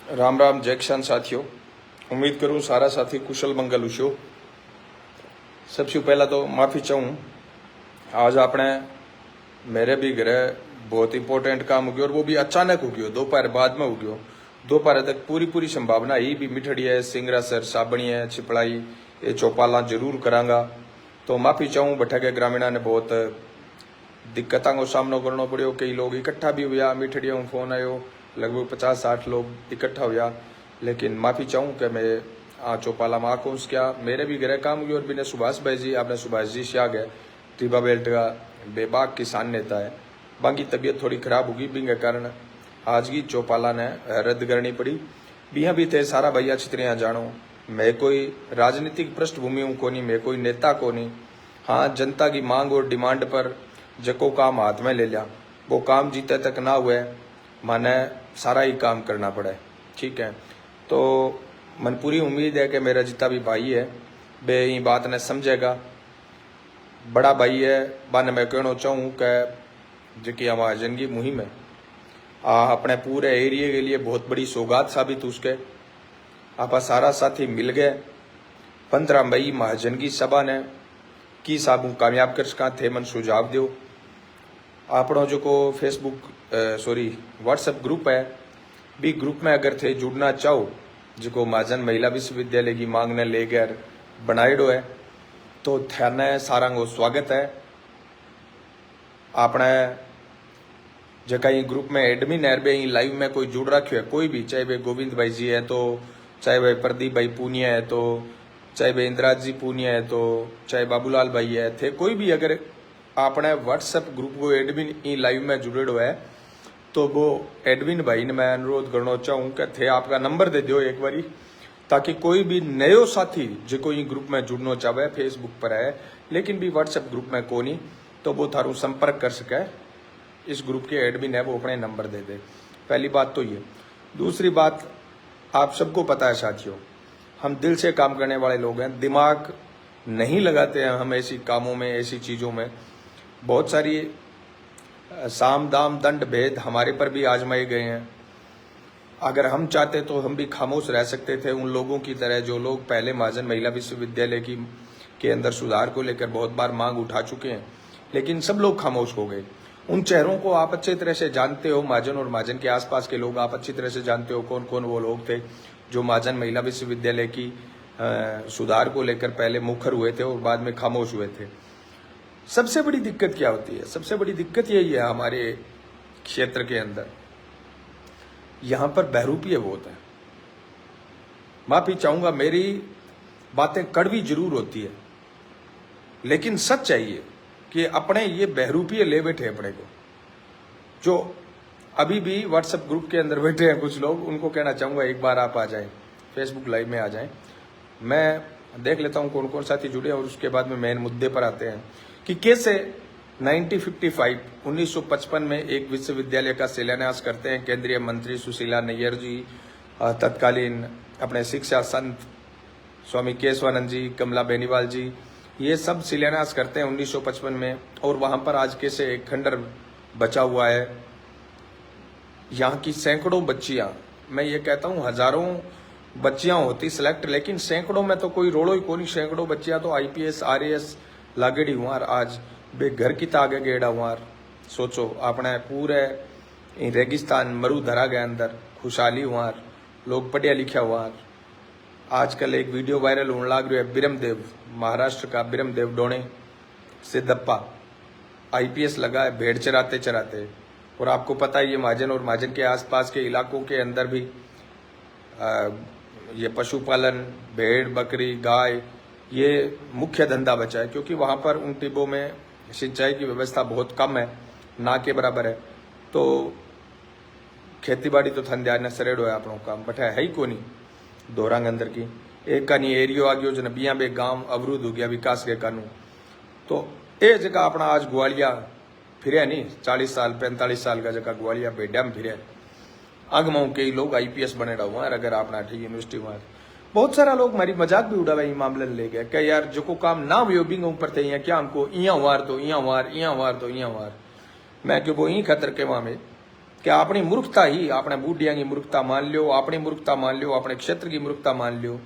राम राम जय किसान साथियों। उम्मीद करूं सारा साथी कुशल मंगल उछो। सबसे पहला तो माफ़ी चाहूँ, आज आपने मेरे भी घरे बहुत इंपॉर्टेंट काम हो गया और वो भी अचानक हो गया, दोपहर बाद में हो गया। दोपहर तक पूरी संभावना ही भी मिठड़ी है, सिंगरा सर साबणी है, छिपड़ाई ये चौपाला जरूर करांगा। तो माफ़ी चाहूँ, बैठा के ग्रामीणा ने बहुत दिक्कतों का सामना करना पड़ो। कई लोग इकट्ठा भी हुआ, मिठड़िया में फोन आयो, लगभग 50-60 लोग इकट्ठा हुआ। लेकिन माफ़ी चाहूँ कि मैं चौपाला में आकोस क्या मेरे भी घरे काम हुई। और बिना सुभाष भाई जी, आपने सुभाष जी शाग है, टीबा बेल्ट का बेबाक किसान नेता है। बाकी तबीयत थोड़ी खराब होगी, बिंगे कारण आज की चौपाला ने रद्द करनी पड़ी। बिया भी थे सारा भैया छितरिया जानो, मैं कोई राजनीतिक पृष्ठभूमि हूँ कोनी, मैं कोई नेता कोनी। हाँ, जनता की मांग और डिमांड पर जको काम हाथ में ले लिया, वो काम जीते तक ना हुए, माने सारा ही काम करना पड़े। ठीक है, तो मन पूरी उम्मीद है कि मेरा जितना भी भाई है बे ये बात ने समझेगा। बड़ा भाई है, बाने मैं कहना चाहूँ कि जी हमारा जंगी मुहिम है अपने पूरे एरिया के लिए बहुत बड़ी सौगात साबित उसके। आप सारा साथी मिल गए 15 मई महाजन की सभा ने की साबू कामयाब कर सका थे। मन सुझाव दो आपनो जो को फेसबुक व्हाट्सएप ग्रुप है, भी ग्रुप में अगर थे जुड़ना चाहो, जो महाजन महिला विश्वविद्यालय की मांग ने लेकर बनाएडो है, तो थाने सारा को स्वागत है। आपने जगह ये ग्रुप में एडमिन है, लाइव में कोई जुड़ रखो है, कोई भी, चाहे भाई गोविंद भाई जी है, तो चाहे भाई प्रदीप भाई पूनिया है, तो चाहे भाई इंद्राज जी पूनिया है, तो चाहे बाबूलाल भाई है, थे कोई भी अगर आपने व्हाट्सएप ग्रुप को एडमिन ई लाइव में जुड़ेडो है, तो वो एडमिन भाई ने मैं अनुरोध करना चाहूँ कि थे आपका नंबर दे दो एक बारी, ताकि कोई भी नयो साथी जो ये ग्रुप में जुड़ना चाहे, फेसबुक पर है लेकिन भी व्हाट्सएप ग्रुप में को नहीं, तो वो थारू संपर्क कर सके। इस ग्रुप के एडमिन है वो अपने नंबर दे दे। पहली बात तो ये। दूसरी बात, आप सबको पता है साथियों, हम दिल से काम करने वाले लोग हैं, दिमाग नहीं लगाते हैं हम ऐसी कामों में, ऐसी चीज़ों में। बहुत सारी साम दाम दंड भेद हमारे पर भी आजमाए गए हैं। अगर हम चाहते तो हम भी खामोश रह सकते थे, उन लोगों की तरह जो लोग पहले महाजन महिला विश्वविद्यालय के अंदर सुधार को लेकर बहुत बार मांग उठा चुके हैं, लेकिन सब लोग खामोश हो गए। उन चेहरों को आप अच्छी तरह से जानते हो, महाजन और महाजन के आसपास के लोग आप अच्छी तरह से जानते हो कौन कौन वो लोग थे जो महाजन महिला विश्वविद्यालय की सुधार को लेकर पहले मुखर हुए थे और बाद में खामोश हुए थे। सबसे बड़ी दिक्कत क्या होती है? सबसे बड़ी दिक्कत यही है हमारे क्षेत्र के अंदर, यहां पर बहरूपीय बहुत है। माफी चाहूंगा, मेरी बातें कड़वी जरूर होती है, लेकिन सच चाहिए कि अपने ये बहरूपीय ले बैठे अपने को, जो अभी भी व्हाट्सएप ग्रुप के अंदर बैठे हैं कुछ लोग, उनको कहना चाहूंगा एक बार आप आ जाएं, फेसबुक लाइव में आ जाएं। मैं देख लेता हूं कौन कौन साथी जुड़े और उसके बाद में मेन मुद्दे पर आते हैं कि कैसे 1955 में एक विश्वविद्यालय का शिलान्यास करते हैं केंद्रीय मंत्री सुशीला नैयर जी, तत्कालीन अपने शिक्षा संत स्वामी केशवानंद जी, कमला बेनीवाल जी, ये सब शिलान्यास करते हैं 1955 में। और वहां पर आज कैसे एक खंडर बचा हुआ है। यहाँ की सैकड़ों बच्चियां, मैं ये कहता हूँ हजारों बच्चियां होती सिलेक्ट, लेकिन सैकड़ों में तो कोई रोड़ो ही कोई, सैकड़ों बच्चियां तो IPS RAS लागेड़ी हुआ, आज बे घर की तागे गेड़ा हुआ। सोचो आपने पूरे रेगिस्तान मरुधरा के अंदर खुशहाली हुआ, लोग पढ़िया लिखा हुआ। आजकल एक वीडियो वायरल होने लग रही है, बिरमदेव, महाराष्ट्र का बिरमदेव डोणे सिद्धप्पा IPS लगा है भेड़ चराते चराते। और आपको पता है ये महाजन और महाजन के आसपास के इलाकों के अंदर भी ये पशुपालन, भेड़ बकरी गाय, ये मुख्य धंधा बचा है, क्योंकि वहाँ पर उन टिब्बों में सिंचाई की व्यवस्था बहुत कम है, ना के बराबर है। तो खेती बाड़ी तो थन ने सरेड़ो है अपनों काम, बट है ही को नहीं। दोरांग अंदर की एक का नहीं एरियो आ गयो, जन बिया बे गांव अवरुद्ध हो गया विकास के कानून। तो ये जगह अपना आज ग्वालिया फिर नहीं, 40 साल 45 साल का जगह ग्वालिया बेड्या में फिर आगमाओं के लोग IPS बनेड़ा हुआ है। अगर आपने ठीक यूनिवर्सिटी हुआ, बहुत सारा लोग हमारी मजाक भी उड़ावा ये मामले ले गया क्या यार जो को काम ना हुए बिंग ऊपर थे क्या हमको इया वार तो इया वार, इया वार तो इया वार। मैं क्यों वो यही खतर के वहां में कि अपनी मूर्खता ही अपने बूढ़िया की मूर्खता मान लो, अपनी मूर्खता मान लो, अपने क्षेत्र की मूर्खता मान लो,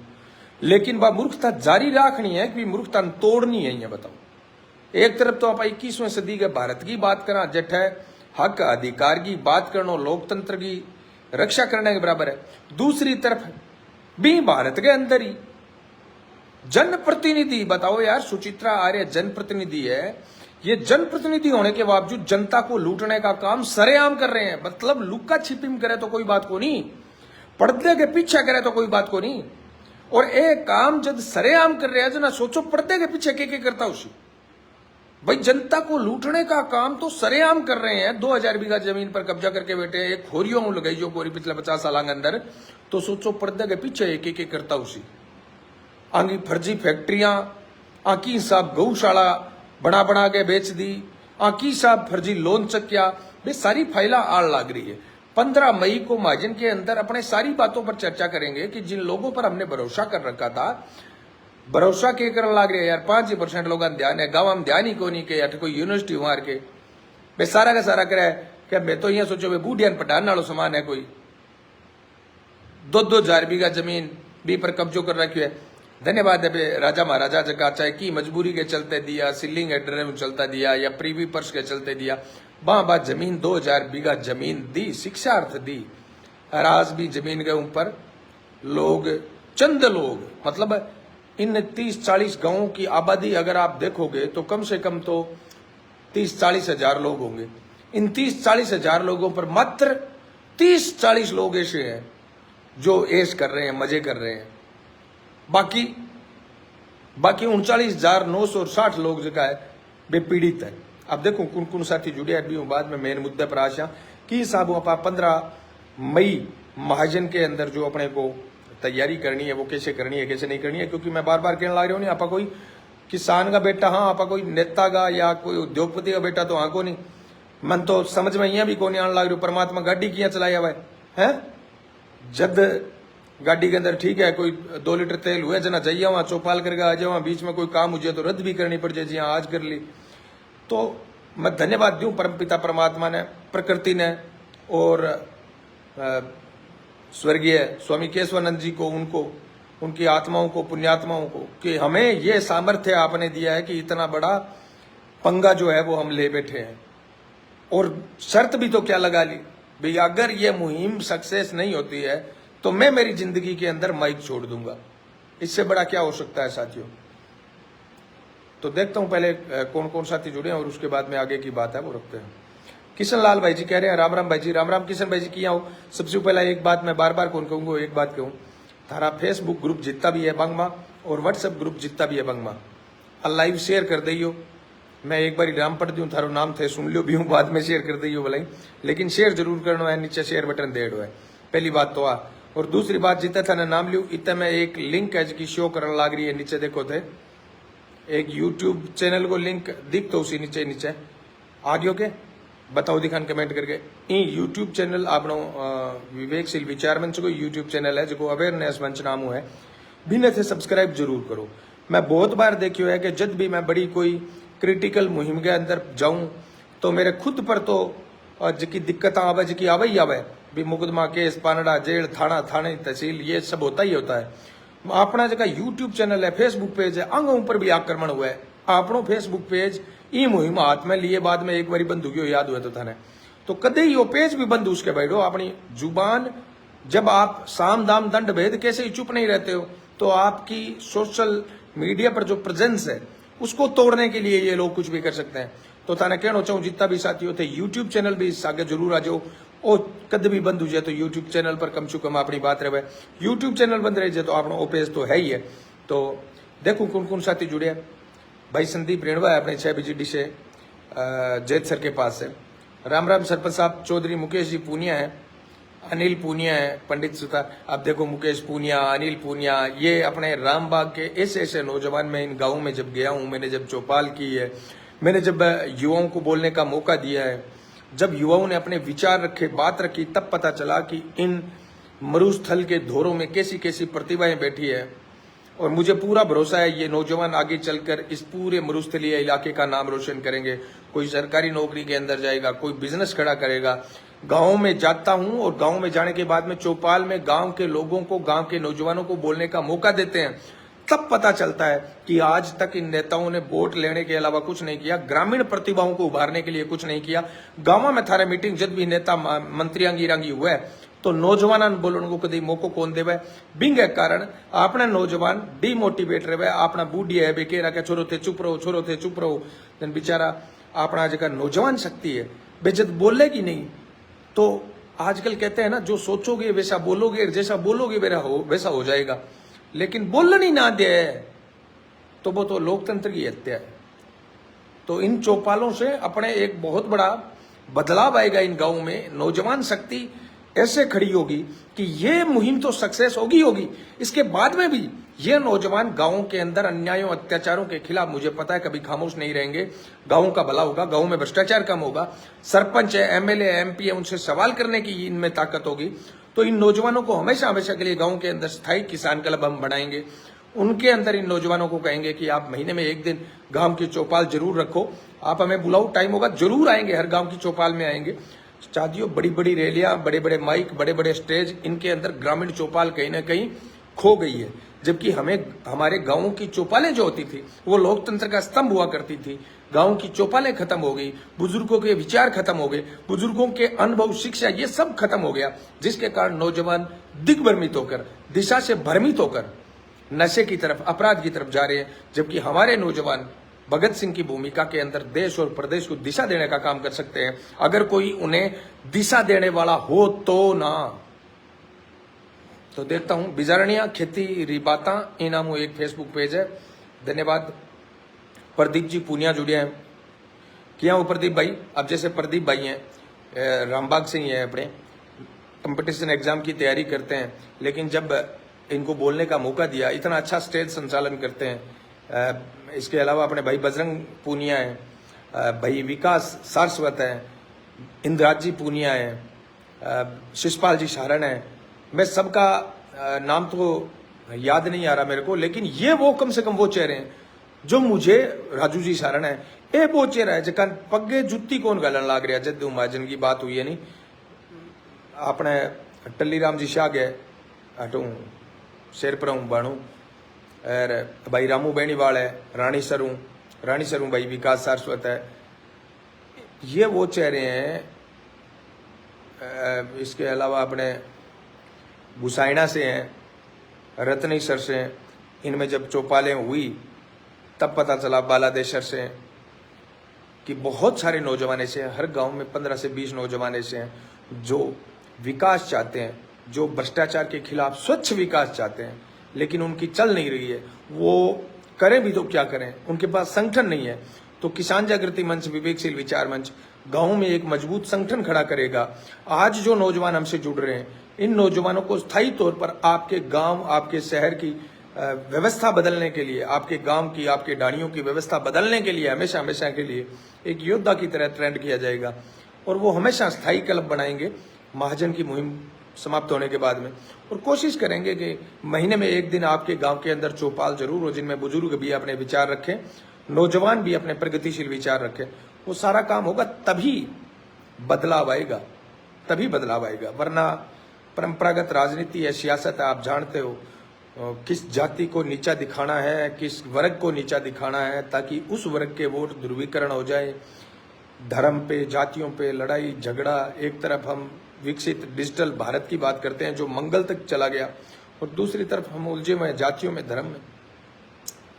लेकिन वह मूर्खता जारी रखनी है कि मूर्खता तोड़नी है। ये बताओ, एक तरफ तो आप 21वीं सदी के भारत की बात करा, जट है हक अधिकार की बात करना लोकतंत्र की रक्षा करने के बराबर है, दूसरी तरफ भी भारत के अंदर ही जनप्रतिनिधि, बताओ यार, सुचित्रा आर्य जनप्रतिनिधि है, ये जनप्रतिनिधि होने के बावजूद जनता को लूटने का काम सरेआम कर रहे हैं। मतलब लुक्का छिपी करे तो कोई बात को नहीं, पर्दे के पीछे करे तो कोई बात को नहीं, और एक काम जब सरेआम कर रहे हैं ना, सोचो पर्दे के पीछे के करता उसी। भाई जनता को लूटने का काम तो सरेआम कर रहे हैं, 2000 बीघा जमीन पर कब्जा करके बैठे, एक खोरियों लगाई जो गोरी पिछले 50 साल के अंदर, तो सोचो पर्दे के पीछे एक करता उसी। आंगी फर्जी फैक्ट्रियां, आकी साहब गौशाला बना बना के बेच दी, आकी साहब फर्जी लोन चक्या, वे सारी फाइला आड़ लाग रही है। 15 मई को महाजन के अंदर अपने सारी बातों पर चर्चा करेंगे कि जिन लोगों पर हमने भरोसा कर रखा था, भरोसा के करने लाग रहे हैं यार, 5% लोगों का ध्यान है, गांव में ध्यान ही को नहीं के अठ कोई यूनिवर्सिटी मार के वे सारा का सारा करे क्या। मैं तो ये सोचो वे बूढ़ियान पटान नालो समान है, कोई 2-2 हजार बीघा जमीन भी पर कब्जो कर रखी है। धन्यवाद है राजा महाराजा जका, चाहे की मजबूरी के चलते दिया, सीलिंग एड्रेस में चलता दिया या प्रीवी पर्स के चलते दिया, वहां जमीन 2000 बीघा जमीन दी, शिक्षार्थ दी। और आज भी जमीन के ऊपर लोग, चंद लोग, मतलब इन 30-40 गांवों की आबादी अगर आप देखोगे तो कम से कम तो 30-40 हजार लोग होंगे। इन 30-40 हजार लोगों पर मात्र 30-40 लोग ऐसे हैं जो ऐश कर रहे हैं, मजे कर रहे हैं। बाकी 39,960 लोग जो है वे पीड़ित है। अब देखो कौन कौन साथी जुड़े अभी बाद में मेन मुद्दे पर आशा कि साहब आप 15 मई महाजन के अंदर जो अपने को तैयारी करनी है वो कैसे करनी है, कैसे नहीं करनी है। क्योंकि मैं बार बार कहने लग रहा हूँ, नहीं आपा कोई किसान का बेटा, हाँ आपा कोई नेता का या कोई उद्योगपति का बेटा तो हाँ को नहीं, मन तो समझ में यहाँ भी को नहीं आने लग रही। परमात्मा गाड़ी किया चलाया हुआ है, जब गाड़ी के अंदर ठीक है कोई 2 लीटर तेल हुए जना जाइए वहां चौपाल करके आ जाओ, बीच में कोई काम हो जाए तो रद्द भी करनी पड़ जाए, जी हाँ आज कर ली। तो मैं धन्यवाद दूं परमपिता परमात्मा ने, प्रकृति ने और स्वर्गीय स्वामी केशवानंद जी को, उनको, उनकी आत्माओं को, पुण्यात्माओं को, कि हमें ये सामर्थ्य आपने दिया है कि इतना बड़ा पंगा जो है वो हम ले बैठे हैं। और शर्त भी तो क्या लगा ली भाई, अगर ये मुहिम सक्सेस नहीं होती है तो मैं मेरी जिंदगी के अंदर माइक छोड़ दूंगा। इससे बड़ा क्या हो सकता है साथियों। तो देखता हूं पहले कौन कौन साथी जुड़े हैं और उसके बाद में आगे की बात है वो रखते हैं। किशन लाल भाई जी कह रहे हैं राम राम भाई जी, राम राम किशन भाई जी किया हो। सबसे पहला एक बात मैं बार बार कौन कहूंगा, एक बात कहूँ, थारा फेसबुक ग्रुप जितना भी है बंगमा और व्हाट्सएप ग्रुप जितना भी है बंगमा, लाइव शेयर कर दियो। मैं एक बार नाम पढ़ दूं, थारो नाम थे सुन लियो भी हूँ, बाद में शेयर कर दियो भलाई, लेकिन शेयर जरूर करना है, नीचे शेयर बटन दे दो है। पहली बात तो आ, और दूसरी बात जितना थाने नाम लियो इतना मैं एक लिंक है जिसकी शो करने लग रही है, नीचे देखो थे एक यूट्यूब चैनल को लिंक दिख तो उसी नीचे आ गयो के बताओ दिखान कमेंट करके। यूट्यूब चैनल आपनो विवेकशील विचार मंच को यूट्यूब चैनल है जो अवेयरनेस मंच नामो है, बिना थे सब्सक्राइब जरूर करो। मैं बहुत बार देखियो है कि जब भी मैं बड़ी कोई क्रिटिकल मुहिम के अंदर जाऊं तो मेरे खुद पर तो जिकी दिक्कत आवे जिकी आवे ही आवे भी, मुकदमा केस पानड़ा जेल थाना थाने तहसील ये सब होता ही होता है। अपना जगह यूट्यूब चैनल है, फेसबुक पेज है, अंगों पर भी आक्रमण हुआ है। आपनो फेसबुक पेज ई मुहिम हाथ में लिए बाद में एक बारी बंद हो गयो, याद हुआ तो थाने, तो कदे ही वो पेज भी बंद उसके बैठो। अपनी जुबान जब आप साम दाम दंड भेद कैसे ही चुप नहीं रहते हो, तो आपकी सोशल मीडिया पर जो प्रेजेंस है उसको तोड़ने के लिए ये लोग कुछ भी कर सकते हैं। तो थाने कहना चाहूँ जितना भी साथी होते यूट्यूब चैनल भी आगे जरूर आ जाओ, और कद भी बंद हो जाए तो यूट्यूब चैनल पर कम से कम अपनी बात रहे। यूट्यूब चैनल बंद रह जाए तो अपना ओ पेज तो है ही है। तो देखो कौन कौन साथी जुड़े हैं। भाई संदीप रेणवा है अपने 6 BGD से जैत सर के पास है। राम राम सरपंच साहब चौधरी मुकेश जी पूनिया है, अनिल पूनिया है, पंडित सुता। अब देखो मुकेश पूनिया, अनिल पूनिया, ये अपने रामबाग के ऐसे ऐसे नौजवान। मैं इन गाँव में जब गया हूँ, मैंने जब चौपाल की है, मैंने जब युवाओं को बोलने का मौका दिया है, जब युवाओं ने अपने विचार रखे, बात रखी, तब पता चला कि इन मरुस्थल के धोरों में कैसी कैसी प्रतिभाएं बैठी है। और मुझे पूरा भरोसा है ये नौजवान आगे चलकर इस पूरे मरुस्थलीय इलाके का नाम रोशन करेंगे। कोई सरकारी नौकरी के अंदर जाएगा, कोई बिजनेस खड़ा करेगा। गाँव में जाता हूं और गाँव में जाने के बाद में चौपाल में गाँव के लोगों को, गाँव के नौजवानों को बोलने का मौका देते हैं, तब पता चलता है कि आज तक इन नेताओं ने वोट लेने के अलावा कुछ नहीं किया, ग्रामीण प्रतिभाओं को उभारने के लिए कुछ नहीं किया। गाँव में थारे मीटिंग जब भी नेता मंत्री अंगी हुए तो नौजवान बोलने को कभी मौको कौन देवे, बिंग कारण अपना नौजवान डिमोटिवेट रहे, अपना बूढ़ी है बे कह छोरो थे चुप रहो, छोरो थे चुप रहो। बेचारा अपना जगह नौजवान शक्ति है बेजत बोलेगी नहीं। तो आजकल कहते हैं ना, जो सोचोगे वैसा बोलोगे, जैसा बोलोगे वैसा हो जाएगा, लेकिन बोलनी ना दे तो वो तो लोकतंत्र की हत्या है। तो इन चौपालों से अपने एक बहुत बड़ा बदलाव आएगा इन गांवों में। नौजवान शक्ति ऐसे खड़ी होगी कि ये मुहिम तो सक्सेस होगी, इसके बाद में भी ये नौजवान गांवों के अंदर अन्यायों अत्याचारों के खिलाफ, मुझे पता है, कभी खामोश नहीं रहेंगे। गांवों का भला होगा, गांवों में भ्रष्टाचार कम होगा, सरपंच है, एमएलए, एमपी है, उनसे सवाल करने की इनमें ताकत होगी। तो इन नौजवानों को हमेशा हमेशा के लिए गांव के अंदर स्थायी किसान क्लब हम बनाएंगे। उनके अंदर इन नौजवानों को कहेंगे कि आप महीने में एक दिन गांव की चौपाल जरूर रखो, आप हमें बुलाओ, टाइम होगा जरूर आएंगे, हर गांव की चौपाल में आएंगे। शादियों, बड़ी बड़ी रैलियां, बड़े बड़े माइक, बड़े बड़े स्टेज, इनके अंदर ग्रामीण चौपाल कहीं ना कहीं खो गई है। जबकि हमें हमारे गांवों की चौपालें जो होती थी वो लोकतंत्र का स्तंभ हुआ करती थी। गांव की चौपालें खत्म हो गई, बुजुर्गों के विचार खत्म हो गए, बुजुर्गों के अनुभव, शिक्षा, ये सब खत्म हो गया, जिसके कारण नौजवान दिग्भ्रमित होकर, दिशा से भ्रमित होकर नशे की तरफ, अपराध की तरफ जा रहे हैं। जबकि हमारे नौजवान भगत सिंह की भूमिका के अंदर देश और प्रदेश को दिशा देने का काम कर सकते हैं, अगर कोई उन्हें दिशा देने वाला हो तो ना। तो देखता हूं बिजारणिया खेती रिबाता इनामू एक फेसबुक पेज है। धन्यवाद। प्रदीप जी पूनिया जुड़े हैं, किया हूं प्रदीप भाई। अब जैसे प्रदीप भाई हैं, रामबाग से ही हैं, अपने कंपटीशन एग्जाम की तैयारी करते हैं, लेकिन जब इनको बोलने का मौका दिया, इतना अच्छा स्टेज संचालन करते हैं। इसके अलावा अपने भाई बजरंग पूनिया है, भाई विकास सारस्वत है, इंद्राज जी पूनिया है, शिषपाल जी शारण है। मैं सबका नाम तो याद नहीं आ रहा मेरे को, लेकिन ये वो कम से कम वो चेहरे हैं जो मुझे, राजू जी शारण है, ये वो चेहरा है जकान पगे जुत्ती कौन गलन लाग रहा। जद महाजन की बात हुई है नहीं, अपने टल्ली राम जी शाह गए हटू शेरपुरा बाणू, और भाई रामू बेनीवाल है, रानी सरू भाई विकास सारस्वत है। ये वो चेहरे हैं। इसके अलावा अपने गुसाइना से हैं, रत्नेश्वर से हैं। इनमें जब चौपालें हुई तब पता चला, बालादेशर से कि बहुत सारे नौजवान ऐसे हैं, हर गांव में 15 से 20 नौजवान ऐसे हैं जो विकास चाहते हैं, जो भ्रष्टाचार के खिलाफ स्वच्छ विकास चाहते हैं, लेकिन उनकी चल नहीं रही है। वो करें भी तो क्या करें, उनके पास संगठन नहीं है। तो किसान जागृति मंच, विवेकशील विचार मंच गांव में एक मजबूत संगठन खड़ा करेगा। आज जो नौजवान हमसे जुड़ रहे हैं, इन नौजवानों को स्थायी तौर पर आपके गांव, आपके शहर की व्यवस्था बदलने के लिए, आपके गांव की, आपके डाणियों की व्यवस्था बदलने के लिए, हमेशा हमेशा के लिए एक योद्धा की तरह ट्रेंड किया जाएगा। और वो हमेशा स्थायी क्लब बनाएंगे महाजन की मुहिम समाप्त होने के बाद में। और कोशिश करेंगे कि महीने में एक दिन आपके गांव के अंदर चौपाल जरूर हो, जिनमें बुजुर्ग भी अपने विचार रखें, नौजवान भी अपने प्रगतिशील विचार रखें। वो सारा काम होगा तभी बदलाव आएगा, तभी बदलाव आएगा। वरना परंपरागत राजनीति है, सियासत है, आप जानते हो, किस जाति को नीचा दिखाना है, किस वर्ग को नीचा दिखाना है, ताकि उस वर्ग के वोट ध्रुवीकरण हो जाए। धर्म पे, जातियों पे लड़ाई झगड़ा। एक तरफ हम विकसित डिजिटल भारत की बात करते हैं जो मंगल तक चला गया, और दूसरी तरफ हम उलझे हुए जातियों में, धर्म में।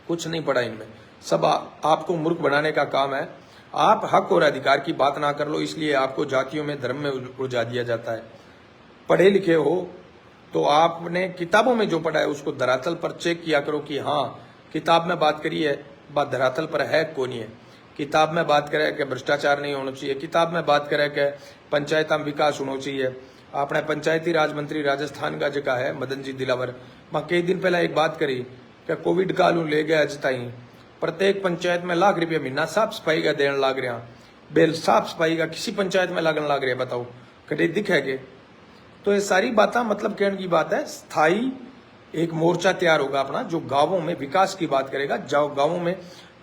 कुछ नहीं पड़ा इनमें, सब आपको मूर्ख बनाने का काम है। आप हक और अधिकार की बात ना कर लो, इसलिए आपको जातियों में, धर्म में उलझा दिया जाता है। पढ़े लिखे हो तो आपने किताबों में जो पढ़ा है उसको धरातल पर चेक किया करो कि हाँ, किताब में बात करी है, बात धरातल पर है कौन है। किताब में बात करे कि भ्रष्टाचार नहीं होना चाहिए, किताब में बात करे कि पंचायत में विकास होना चाहिए। आपने पंचायती राज मंत्री राजस्थान का जगह है मदन जी दिलावर, वहाँ कई दिन पहले एक बात करी कि कोविड काल ले गया अज ताई प्रत्येक पंचायत में लाख रुपया महीना साफ सफाई का देने लग रहा। बेल साफ सफाई का किसी पंचायत में लगन लग रहा, बताओ कभी दिखेगे? तो ये सारी बातें मतलब कहने की बात है, स्थायी एक मोर्चा तैयार होगा अपना, जो गांवों में विकास की बात करेगा, जो गांवों में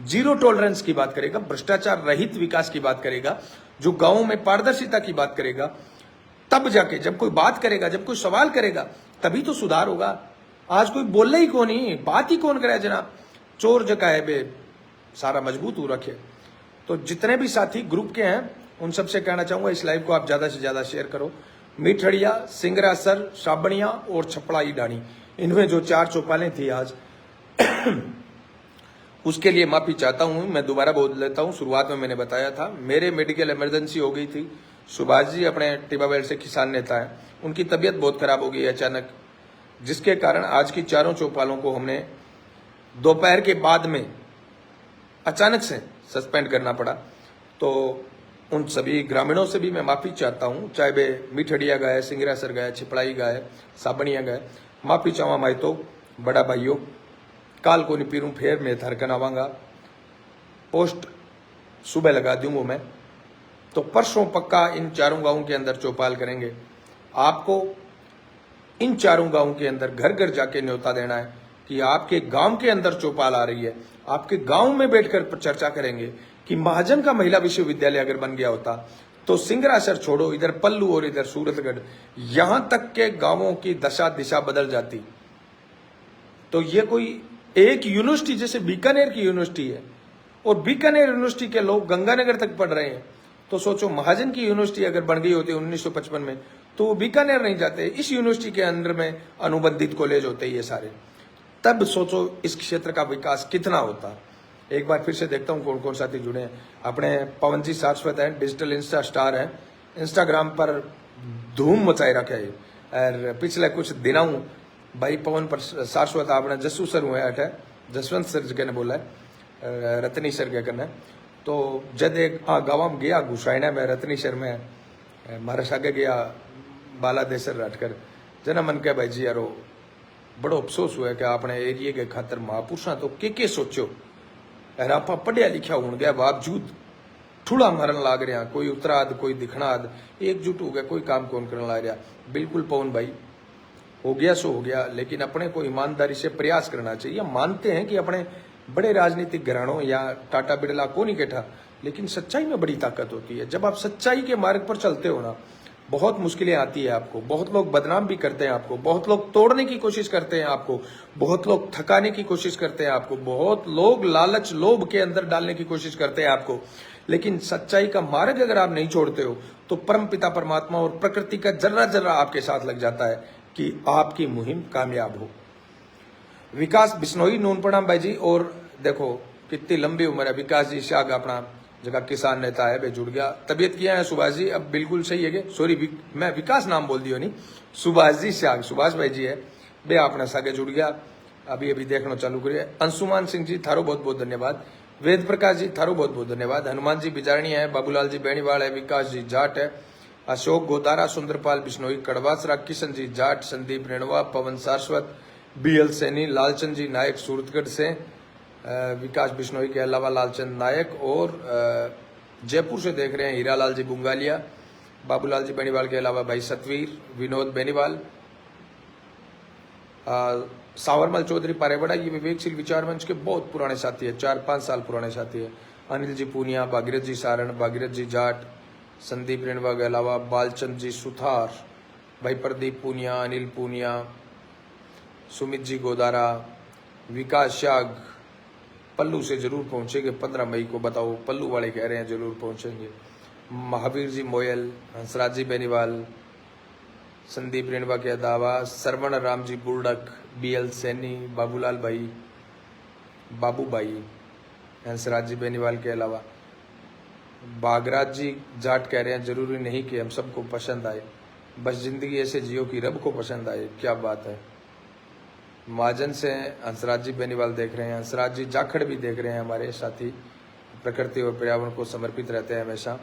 जीरो टॉलरेंस की बात करेगा, भ्रष्टाचार रहित विकास की बात करेगा, जो गांवों में पारदर्शिता की बात करेगा, तब जाके जब कोई बात करेगा, जब कोई सवाल करेगा, तभी तो सुधार होगा। आज कोई बोले ही कौन ही, बात ही कौन करे जनाब। चोर जका है बे सारा मजबूत हो रखे। तो जितने भी साथी ग्रुप के हैं उन सबसे कहना चाहूंगा इस लाइव को आप ज्यादा से ज्यादा शेयर करो। मीठड़िया, सिंगरासर, साबणिया और छपड़ाई डाणी, इनमें जो 4 चौपालें थी आज उसके लिए माफी चाहता हूं। मैं दोबारा बोल लेता हूं, शुरुआत में मैंने बताया था मेरे मेडिकल इमरजेंसी हो गई थी। सुभाष जी अपने टिबाबेल से किसान नेता है, उनकी तबीयत बहुत खराब हो गई अचानक, जिसके कारण आज की 4 चौपालों को हमने दोपहर के बाद में अचानक से सस्पेंड करना पड़ा। तो उन सभी ग्रामीणों से भी मैं माफी चाहता हूं, चाहे वे मीठड़िया गए, सिंगरासर गए, छिपड़ाई गए, साबणिया गए। माफी चाहवा माई तो बड़ा भाइयों, काल को नहीं पीरूं, फिर मैं थरकन आवांगा, पोस्ट सुबह लगा दूंगा मैं। तो परसों पक्का इन 4 गांवों के अंदर चौपाल करेंगे। आपको इन 4 गांवों के अंदर घर घर जाके न्योता देना है कि आपके गांव के अंदर चौपाल आ रही है। आपके गांव में बैठकर चर्चा करेंगे कि महाजन का महिला विश्वविद्यालय अगर बन गया होता तो सिंगरासर छोड़ो, इधर पल्लू और इधर सूरतगढ़, यहां तक के गांवों की दशा दिशा बदल जाती। तो ये कोई एक यूनिवर्सिटी जैसे बीकानेर की यूनिवर्सिटी है और बीकानेर यूनिवर्सिटी के लोग गंगानगर तक पढ़ रहे हैं, तो सोचो महाजन की यूनिवर्सिटी अगर बन गई होती 1955 में तो वो बीकानेर नहीं जाते, इस यूनिवर्सिटी के अंदर में अनुबंधित कॉलेज होते ये सारे। तब सोचो इस क्षेत्र का विकास कितना होता। एक बार फिर से देखता हूँ कौन कौन साथी जुड़े हैं। अपने पवन जी सारस्वत हैं, डिजिटल इंस्टा स्टार हैं, इंस्टाग्राम पर धूम मचाए रखे है। और पिछले कुछ दिनों भाई पवन पर सारस्वत आपने जस्सू सर हुए अठे, जसवंत सर जगह ने बोला है, रतनी सर के करना। तो जब एक गाँव में गया घुसाइना में रतनी शहर में, मारे सागे गया बाला देसर रटकर, जना मन के भाई जी यारो बड़ो अफसोस हुआ कि आपने एरिए के खातर महापुरुषा तो के सोचो, और आप पढ़िया लिखा हो गया बावजूद ठूला मारन लाग रहा, कोई उतराद कोई दिखनाद, एकजुट हो गया, कोई काम कौन करने लाग रहा। बिल्कुल पवन भाई हो गया सो हो गया, लेकिन अपने को ईमानदारी से प्रयास करना चाहिए। मानते हैं कि अपने बड़े राजनीतिक घरानों या टाटा बिरला को नहीं कैठा, लेकिन सच्चाई में बड़ी ताकत होती है। जब आप सच्चाई के मार्ग पर चलते हो ना, बहुत मुश्किलें आती है आपको, बहुत लोग बदनाम भी करते हैं आपको, बहुत लोग तोड़ने की कोशिश करते हैं आपको, बहुत लोग थकाने की कोशिश करते हैं आपको, बहुत लोग लालच लोभ के अंदर डालने की कोशिश करते हैं आपको, लेकिन सच्चाई का मार्ग अगर आप नहीं छोड़ते हो तो परम पिता परमात्मा और प्रकृति का जर्रा जर्रा आपके साथ लग जाता है कि आपकी मुहिम कामयाब हो। विकास बिश्नोई नून प्रणाम भाई जी। और देखो कितनी लंबी उम्र है विकास जी शाग, अपना जगह किसान नेता है, वे जुड़ गया। तबीयत किया है सुभाष जी, अब बिल्कुल सही है। सॉरी मैं विकास नाम बोल दियो नहीं, सुभाष जी शाग, सुभाष भाई जी है बे, आपने सागे जुड़ गया, अभी अभी देखना चालू करिए। अंशुमान सिंह जी थारो बहुत बहुत धन्यवाद। वेद प्रकाश जी थारो बहुत बहुत धन्यवाद। हनुमान जी बिजारणी है, बाबूलाल जी बेणीवाल है, विकास जी जाट है, अशोक गोदारा, सुंदरपाल बिश्नोई कड़वासरा, किशन जी जाट, संदीप रेणवा, पवन सारस्वत, BL सैनी, लालचंद जी नायक सूरतगढ़ से, विकास बिश्नोई के अलावा लालचंद नायक, और जयपुर से देख रहे हैं हीरालाल जी बुंगालिया, बाबूलाल जी बेनीवाल के अलावा भाई सतवीर, विनोद बेनीवाल, सावरमल चौधरी पारेवाड़ा, ये विवेकशील विचार मंच के बहुत पुराने साथी है, 4-5 साल पुराने साथी है। अनिल जी पूनिया, भागीरथ जी सारण, भागीरथ जी जाट, संदीप रेणवा के अलावा बालचंद जी सुथार, भाई प्रदीप पूनिया, अनिल पूनिया, सुमित जी गोदारा, विकास शाग, पल्लू से जरूर पहुंचेंगे 15 मई को, बताओ पल्लू वाले कह रहे हैं जरूर पहुंचेंगे। महावीर जी मोयल, हंसराज जी बेनीवाल, संदीप रेणवा के अलावा सरवण राम जी बुर्डक, BL सैनी, बाबूलाल भाई, बाबू भाई, हंसराज जी बेनीवाल के अलावा बागराज जी जाट कह रहे हैं जरूरी नहीं कि हम सबको पसंद आए, बस जिंदगी ऐसे जियो कि रब को पसंद आए। क्या बात है। महाजन से हंसराज जी बेनीवाल देख रहे हैं, हंसराज जी जाखड़ भी देख रहे हैं, हमारे साथी प्रकृति और पर्यावरण को समर्पित रहते हैं हमेशा।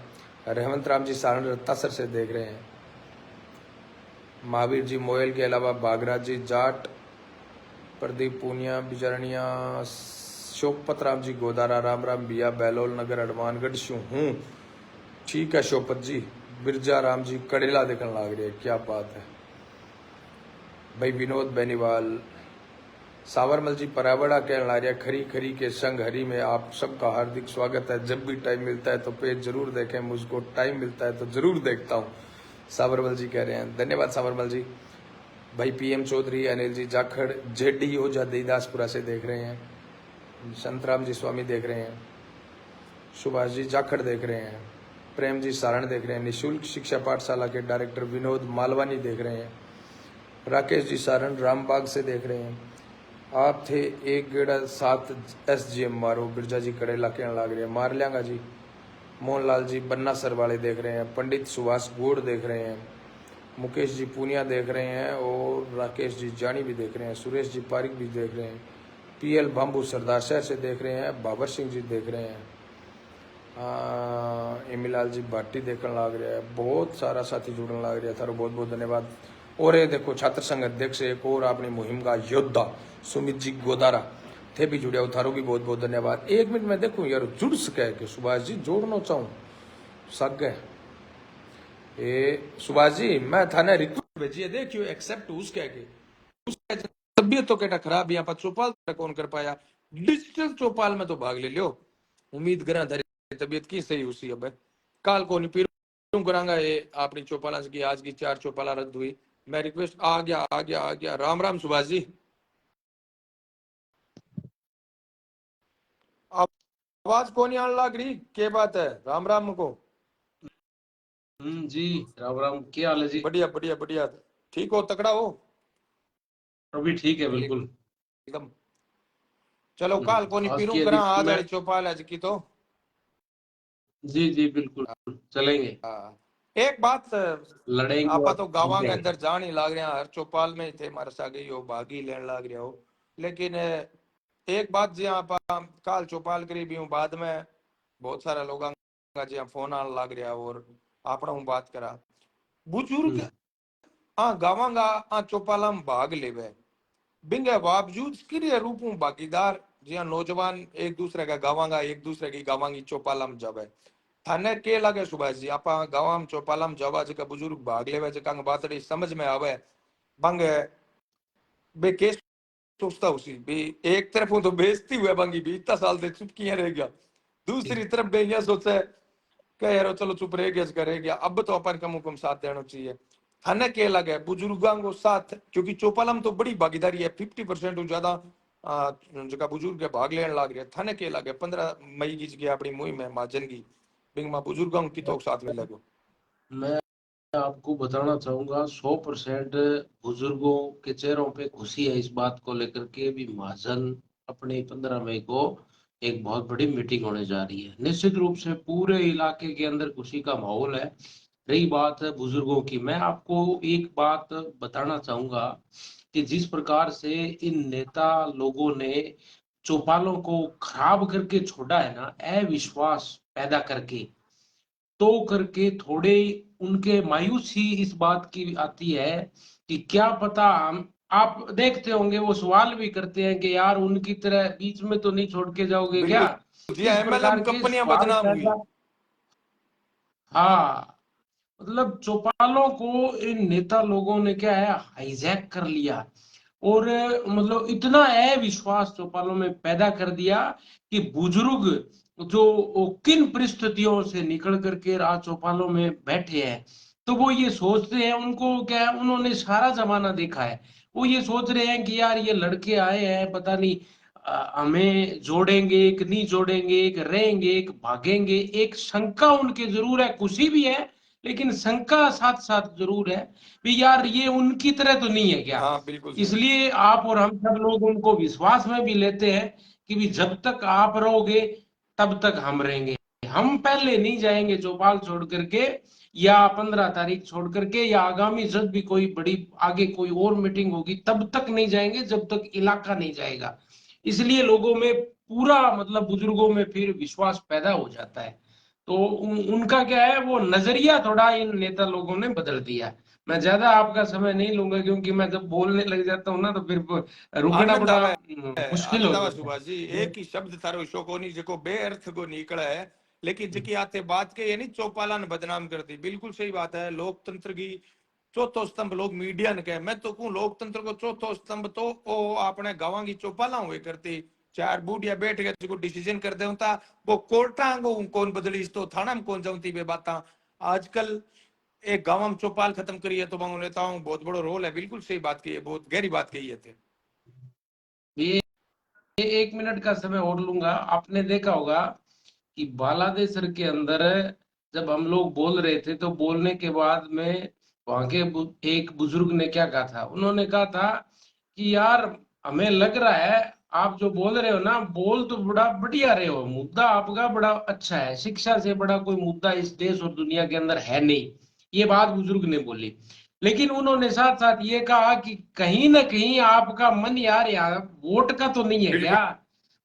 रहमत राम जी सारण रत्तासर से देख रहे हैं, महावीर जी मोयल के अलावा बागराज जी जाट, प्रदीप पूनिया बिजरनिया, शोकपत राम जी गोदारा, राम राम बिया, बैलोल नगर हनुमानगढ़ शू हूँ। ठीक है शोपत जी, बिरजा राम जी कड़ेला देखने लग रही है, क्या बात है भाई। विनोद बेनीवाल, सावरमल जी परावड़ा कहने लग रहा, खरी खरी के संग हरी में आप सबका हार्दिक स्वागत है। जब भी टाइम मिलता है तो पेज जरूर देखें, मुझको टाइम मिलता है तो जरूर देखता हूँ। साबरमल जी कह रहे हैं, धन्यवाद साबरमल जी। भाई पीएम चौधरी, अनिल जी जाखड़, जेडी ओझा देदासपुरा से देख रहे हैं, संतराम जी स्वामी देख रहे हैं, सुभाष जी जाखड़ देख रहे हैं, प्रेम जी सारण देख रहे हैं, निशुल्क शिक्षा पाठशाला के डायरेक्टर विनोद मालवानी देख रहे हैं, राकेश जी सारण रामबाग से देख रहे हैं। आप थे एक गेड़ा 7 SGM मारो, बिरजा जी कड़ेला कहने लग रहे हैं, मार लियांगा जी। मोहनलाल जी बन्ना सर वाले देख रहे हैं, पंडित सुभाष गोड़ देख रहे हैं, मुकेश जी पूनिया देख रहे हैं, और राकेश जी जानी भी देख रहे हैं, सुरेश जी पारिक भी देख रहे हैं, PL बाम्बू सरदार शहर से देख रहे हैं, बाबर सिंह जी देख रहे हैं, एमिलाल जी भाटी देखने लग रहा है, बहुत सारा साथी जुड़ने लग रहा है, थारो बहुत बहुत धन्यवाद। और ये देखो छात्र संघ अध्यक्ष एक और अपनी मुहिम का योद्धा सुमित जी गोदारा थे भी जुड़े, थारो भी बहुत बहुत धन्यवाद। 1 मिनट में देखूं यार जुड़ सके कि सुभाष जी जोड़ना चाहूँ सक गए। ए सुभाष जी मैं थाने रिक्वेस्ट भेजी है, देखियो एक्सेप्ट उस कह के तबियत तो केटा खराब, यहाँ पर चौपाल कौन कर पाया, डिजिटल चौपाल में तो भाग ले लियो, उम्मीद करा थारी तबियत की सही उसी अब काल को नहीं पीरू करांगा। ये अपनी चौपाला की आज की 4 चौपाला रद्द हुई, मैं रिक्वेस्ट आ गया आ गया आ गया। राम राम सुभाष जी, आवाज कौन आने लग रही, क्या बात है? राम राम को जी राम राम, क्या हाल है जी? बढ़िया बढ़िया बढ़िया, ठीक हो, तकड़ा हो? अभी ठीक है बिल्कुल एकदम। चलो काल को नहीं आज पीरू की करा, एडिशन आज में वाली चौपाल आज की तो जी जी बिल्कुल चलेंगे, एक बात, लड़ेंगे आपा और तो गाँव के जीतेंगे। अंदर जान ही लाग रहे हैं, हर चौपाल में ही थे मारे सागे हो, भागी लेने लाग रहे हो, लेकिन एक बात जी आप काल चौपाल करी भी हूँ, बाद में बहुत सारे लोग जी फोन आने लाग रहा, और आपने हूँ बात करा बुजुर्ग गावांगा चौपाला में भाग लेवे, बिंगे बावजूद क्रिय रूप में भागीदार जी नौजवान एक दूसरे का गावांगा, एक दूसरे की गावांगी चौपाला में जावे, थाने के लगे सुभाष जी आप गाँव में चौपाला में जावा जका बुजुर्ग भाग लेवे, जका बातड़ी समझ में आवे, बंगे बे केस सोचता उसी बे, एक तरफ हूं तो बेइज्जती हुए बंगी भी इतना साल से चुप किया रह गया, दूसरी तरफ बे ये सोचे कह यार चलो चुप रह गया कर गया, अब तो अपन कम हुक्म साथ देना चाहिए। थाने के लगे बुजुर्गों को साथ, क्योंकि चौपाला में तो बड़ी भागीदारी है, 50% ज्यादा जगह बुजुर्ग भाग लेने लग रहे, थाने के लगे 15 मई की जगह अपनी मुहिम है महाजन की, बिंग मां बुजुर्गों की तो साथ में लगो। मैं आपको बताना चाहूंगा 100% बुजुर्गों के चेहरों पे खुशी है इस बात को लेकर के भी महाजन अपने 15 मई को एक बहुत बड़ी मीटिंग होने जा रही है। निश्चित रूप से पूरे इलाके के अंदर खुशी का माहौल है। रही बात है बुजुर्गों की, मैं आपको एक बात बताना चाहूंगा कि जिस प्रकार से इन नेता लोगों ने चौपालों को खराब करके छोड़ा है ना, अविश्वास पैदा करके, तो करके थोड़े उनके मायूसी इस बात की आती है कि क्या पता हम, आप देखते होंगे वो सवाल भी करते हैं कि यार उनकी तरह बीच में तो नहीं छोड़ के जाओगे क्या, बिल्कुल जी, इस MLM प्रकार के कंपनियां सवाल बदनाम हुई। पैदा। हाँ, मतलब चौपालों को इन नेता लोगों ने क्या है हाईजैक कर लिया, और मतलब इतना अविश्वास चौपालों में पैदा कर दिया कि बुजुर्ग जो किन परिस्थितियों से निकल करके राज चौपालों में बैठे हैं, तो वो ये सोचते हैं, उनको क्या है उन्होंने सारा जमाना देखा है, वो ये सोच रहे हैं कि यार ये लड़के आए हैं पता नहीं हमें जोड़ेंगे एक नहीं जोड़ेंगे, एक रहेंगे एक भागेंगे, एक शंका उनके जरूर है, खुशी भी है लेकिन शंका साथ साथ जरूर है भी यार ये उनकी तरह तो नहीं है क्या। हाँ बिल्कुल सही। इसलिए आप और हम सब लोग उनको विश्वास में भी लेते हैं कि भी जब तक आप रहोगे तब तक हम रहेंगे, हम पहले नहीं जाएंगे चौपाल छोड़ करके, या 15 तारीख छोड़ करके, या आगामी जब भी कोई बड़ी आगे कोई और मीटिंग होगी तब तक नहीं जाएंगे जब तक इलाका नहीं जाएगा। इसलिए लोगों में पूरा मतलब बुजुर्गों में फिर विश्वास पैदा हो जाता है। तो उनका क्या है वो नजरिया थोड़ा इन नेता लोगों ने बदल दिया। मैं ज्यादा आपका समय नहीं लूंगा क्योंकि मैं जब बोलने लग जाता हूँ ना तो फिर रुकना आनंद बड़ा आवे, मुश्किल हो आनंद आवे जाता सुभाष जी, है। एक ही शब्द थारो शो को नहीं जको बेअर्थ को निकला है, लेकिन जकी आते बात के ये नहीं चौपाला ने बदनाम कर दी, बिल्कुल सही बात है। लोकतंत्र की चौथो स्तंभ लोग मीडिया ने कहे, मैं तो कहूं लोकतंत्र को चौथो स्तंभ तो ओ अपने गांव की चौपाला हुए करती, 4 बूढ़िया बैठ के जो डिसीजन कर दे होता, वो कोर्टा को कौन बदली तो थाना में कौन जाऊंती वे बात आजकल एक गांव में चौपाल खत्म करी है तो मैं नेताओं बहुत बड़ा रोल है। बिल्कुल सही बात कही है, बहुत गहरी बात कही है थे। ये 1 मिनट का समय और लूंगा। आपने देखा होगा कि बालादेसर के अंदर जब हम लोग बोल रहे थे तो बोलने के बाद में वहां के एक बुजुर्ग ने क्या कहा था, उन्होंने कहा था कि यार हमें लग रहा है आप जो बोल रहे हो ना, बोल तो बड़ा बढ़िया रहे हो, मुद्दा आपका बड़ा अच्छा है, शिक्षा से बड़ा कोई मुद्दा इस देश और दुनिया के अंदर है नहीं। ये बात बुजुर्ग ने बोली। लेकिन उन्होंने साथ साथ ये कहा कि कहीं ना कहीं आपका मन यार यार वोट का तो नहीं है क्या।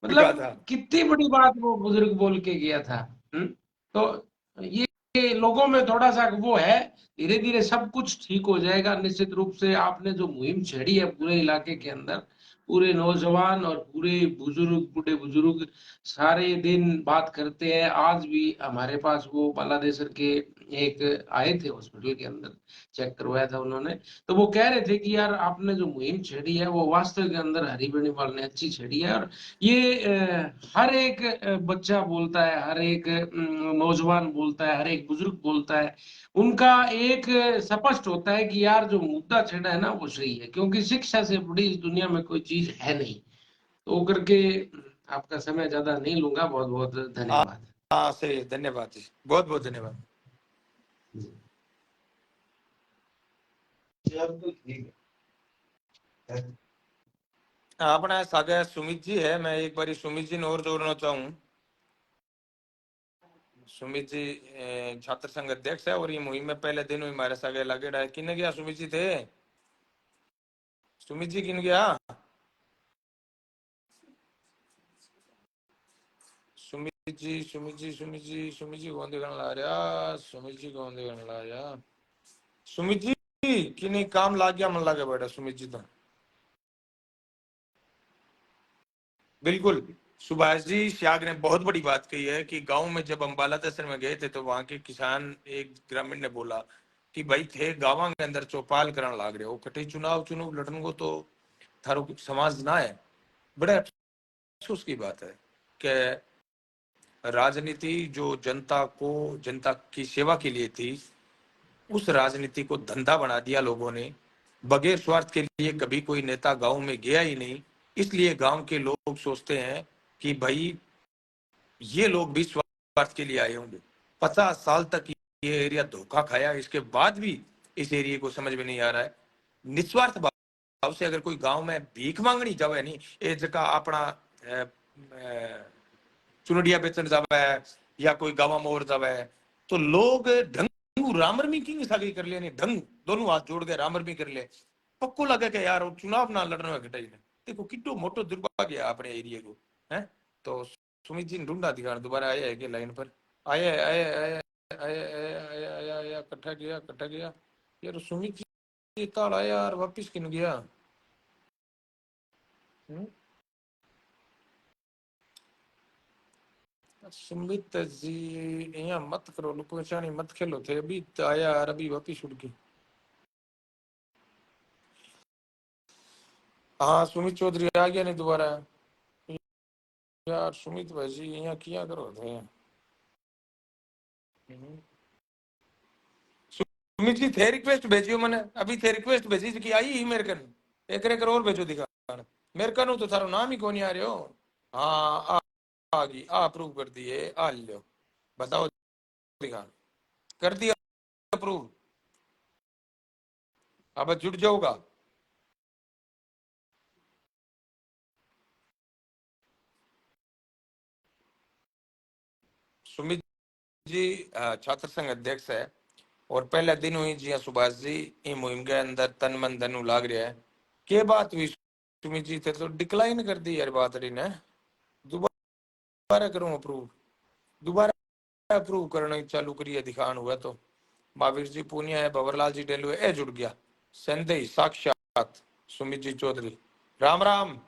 बिल्कुल कहा मतलब था। कितनी बड़ी बात वो बुजुर्ग बोल के गया था। तो ये लोगों में थोड़ा सा वो है। धीरे धीरे सब कुछ ठीक हो जाएगा निश्चित रूप से। आपने जो मुहिम छेड़ी है पूरे इलाके के अंदर, पूरे नौजवान और पूरे बुजुर्ग, बूढ़े बुजुर्ग सारे दिन बात करते हैं। आज भी हमारे पास वो बालादेसर के एक आए थे हॉस्पिटल के अंदर, चेक करवाया था उन्होंने। तो वो कह रहे थे कि यार आपने जो मुहिम छेड़ी है वो वास्तव के अंदर हरी बेनीवाल ने अच्छी छेड़ी है। और ये हर एक बच्चा बोलता है, हर एक नौजवान बोलता है, हर एक बुजुर्ग बोलता है। उनका एक स्पष्ट होता है कि यार जो मुद्दा छेड़ा है ना वो सही है, क्योंकि शिक्षा से बड़ी इस दुनिया में कोई चीज है नहीं। तो करके आपका समय ज्यादा नहीं लूंगा। बहुत बहुत हाँ धन्यवाद। हाँ, सही है, धन्यवाद जी, बहुत बहुत धन्यवाद। अपना सागे सुमित जी है, मैं एक बार सुमित जी ने और जोड़ना चाहूँ। सुमित जी छात्र संघ अध्यक्ष है और ये मुहिम में पहले दिन हुई हमारे सागे लगे रहा है। किन गया सुमित जी थे? सुमित जी किन गया? सुमित जी, सुमित जी, सुमित जी, सुमित जी कौन देखने ला रहा? सुमित जी कौन देखने ला रहा? सुमित जी कि नहीं काम लाग गया, मन लागे बेटा सुमित जी तो। बिल्कुल। सुभाष जी श्याग ने बहुत बड़ी बात कही है कि गांव में जब हम बालादसर में गए थे तो वहां के किसान एक ग्रामीण ने बोला कि भाई थे गांव के अंदर चौपाल करने लाग रहे हो, कटे चुनाव चुनाव लड़न को तो थारो समाज ना है। बड़े अफसोस की बात है कि राजनीति जो जनता को, जनता की सेवा के लिए थी, उस राजनीति को धंधा बना दिया लोगों ने। बगैर स्वार्थ के लिए कभी कोई नेता गांव में गया ही नहीं। इसलिए गांव के लोग सोचते हैं कि भाई ये लोग भी स्वार्थ के लिए आए होंगे। 50 साल तक ये एरिया धोखा खाया, इसके बाद भी इस एरिया को समझ में नहीं आ रहा है। निस्वार्थ भाव से अगर कोई गांव में भीख मांगनी जावे नहीं, ये जगह अपना चुनड़िया बेचन जावे या कोई गाँव में और जावे, तो लोग ढंग रामरमी की सागी कर ले, ढंग दोनों हाथ जोड़ के रामरमी कर ले। पक्को लगे कि यार चुनाव ना लड़ने में घटाई ने। देखो कितो मोटो दुर्भाग्य है अपने एरिया को है। तो सुमित जी ने ढूंढा दिखा दोबारा आया है कि लाइन पर आया आया आया आया आया आया आया कट्ठा गया कट्ठा गया। यार सुमित जी ताल आया यार वापिस किन गया। सुमित जी यहाँ मत करो, लुकोचानी मत खेलो थे, अभी तो आया यार, अभी वापिस उड़ गई। हाँ सुमित चौधरी आ गया नहीं दोबारा। यार सुमित भाई जी यहाँ किया करो थे। सुमित जी थे रिक्वेस्ट भेजियो मैंने, अभी थे रिक्वेस्ट भेजी कि आई ही मेरे कन एक एक और भेजो दिखा मेरे कन तो थारो नाम ही कौन आ रहे हो। हाँ आ गई, आ अप्रूव कर दिए, आ लो बताओ दिखा कर दिया अप्रूव। अब जुड़ जाओगा। सुमित जी छात्र संघ अध्यक्ष है और पहले दिन हुई जी सुभाष जी ये मुहिम के अंदर तन मन धन लाग रहा है। के बात हुई सुमित जी थे तो डिक्लाइन कर दी यार बात रही ने। दोबारा करूं अप्रूव, दोबारा अप्रूव करना चालू करिए दिखान हुआ तो महावीर जी पूनिया है, भंवरलाल जी डेलू है, ए जुड़ गया संदेही साक्षात सुमित जी चौधरी। राम राम,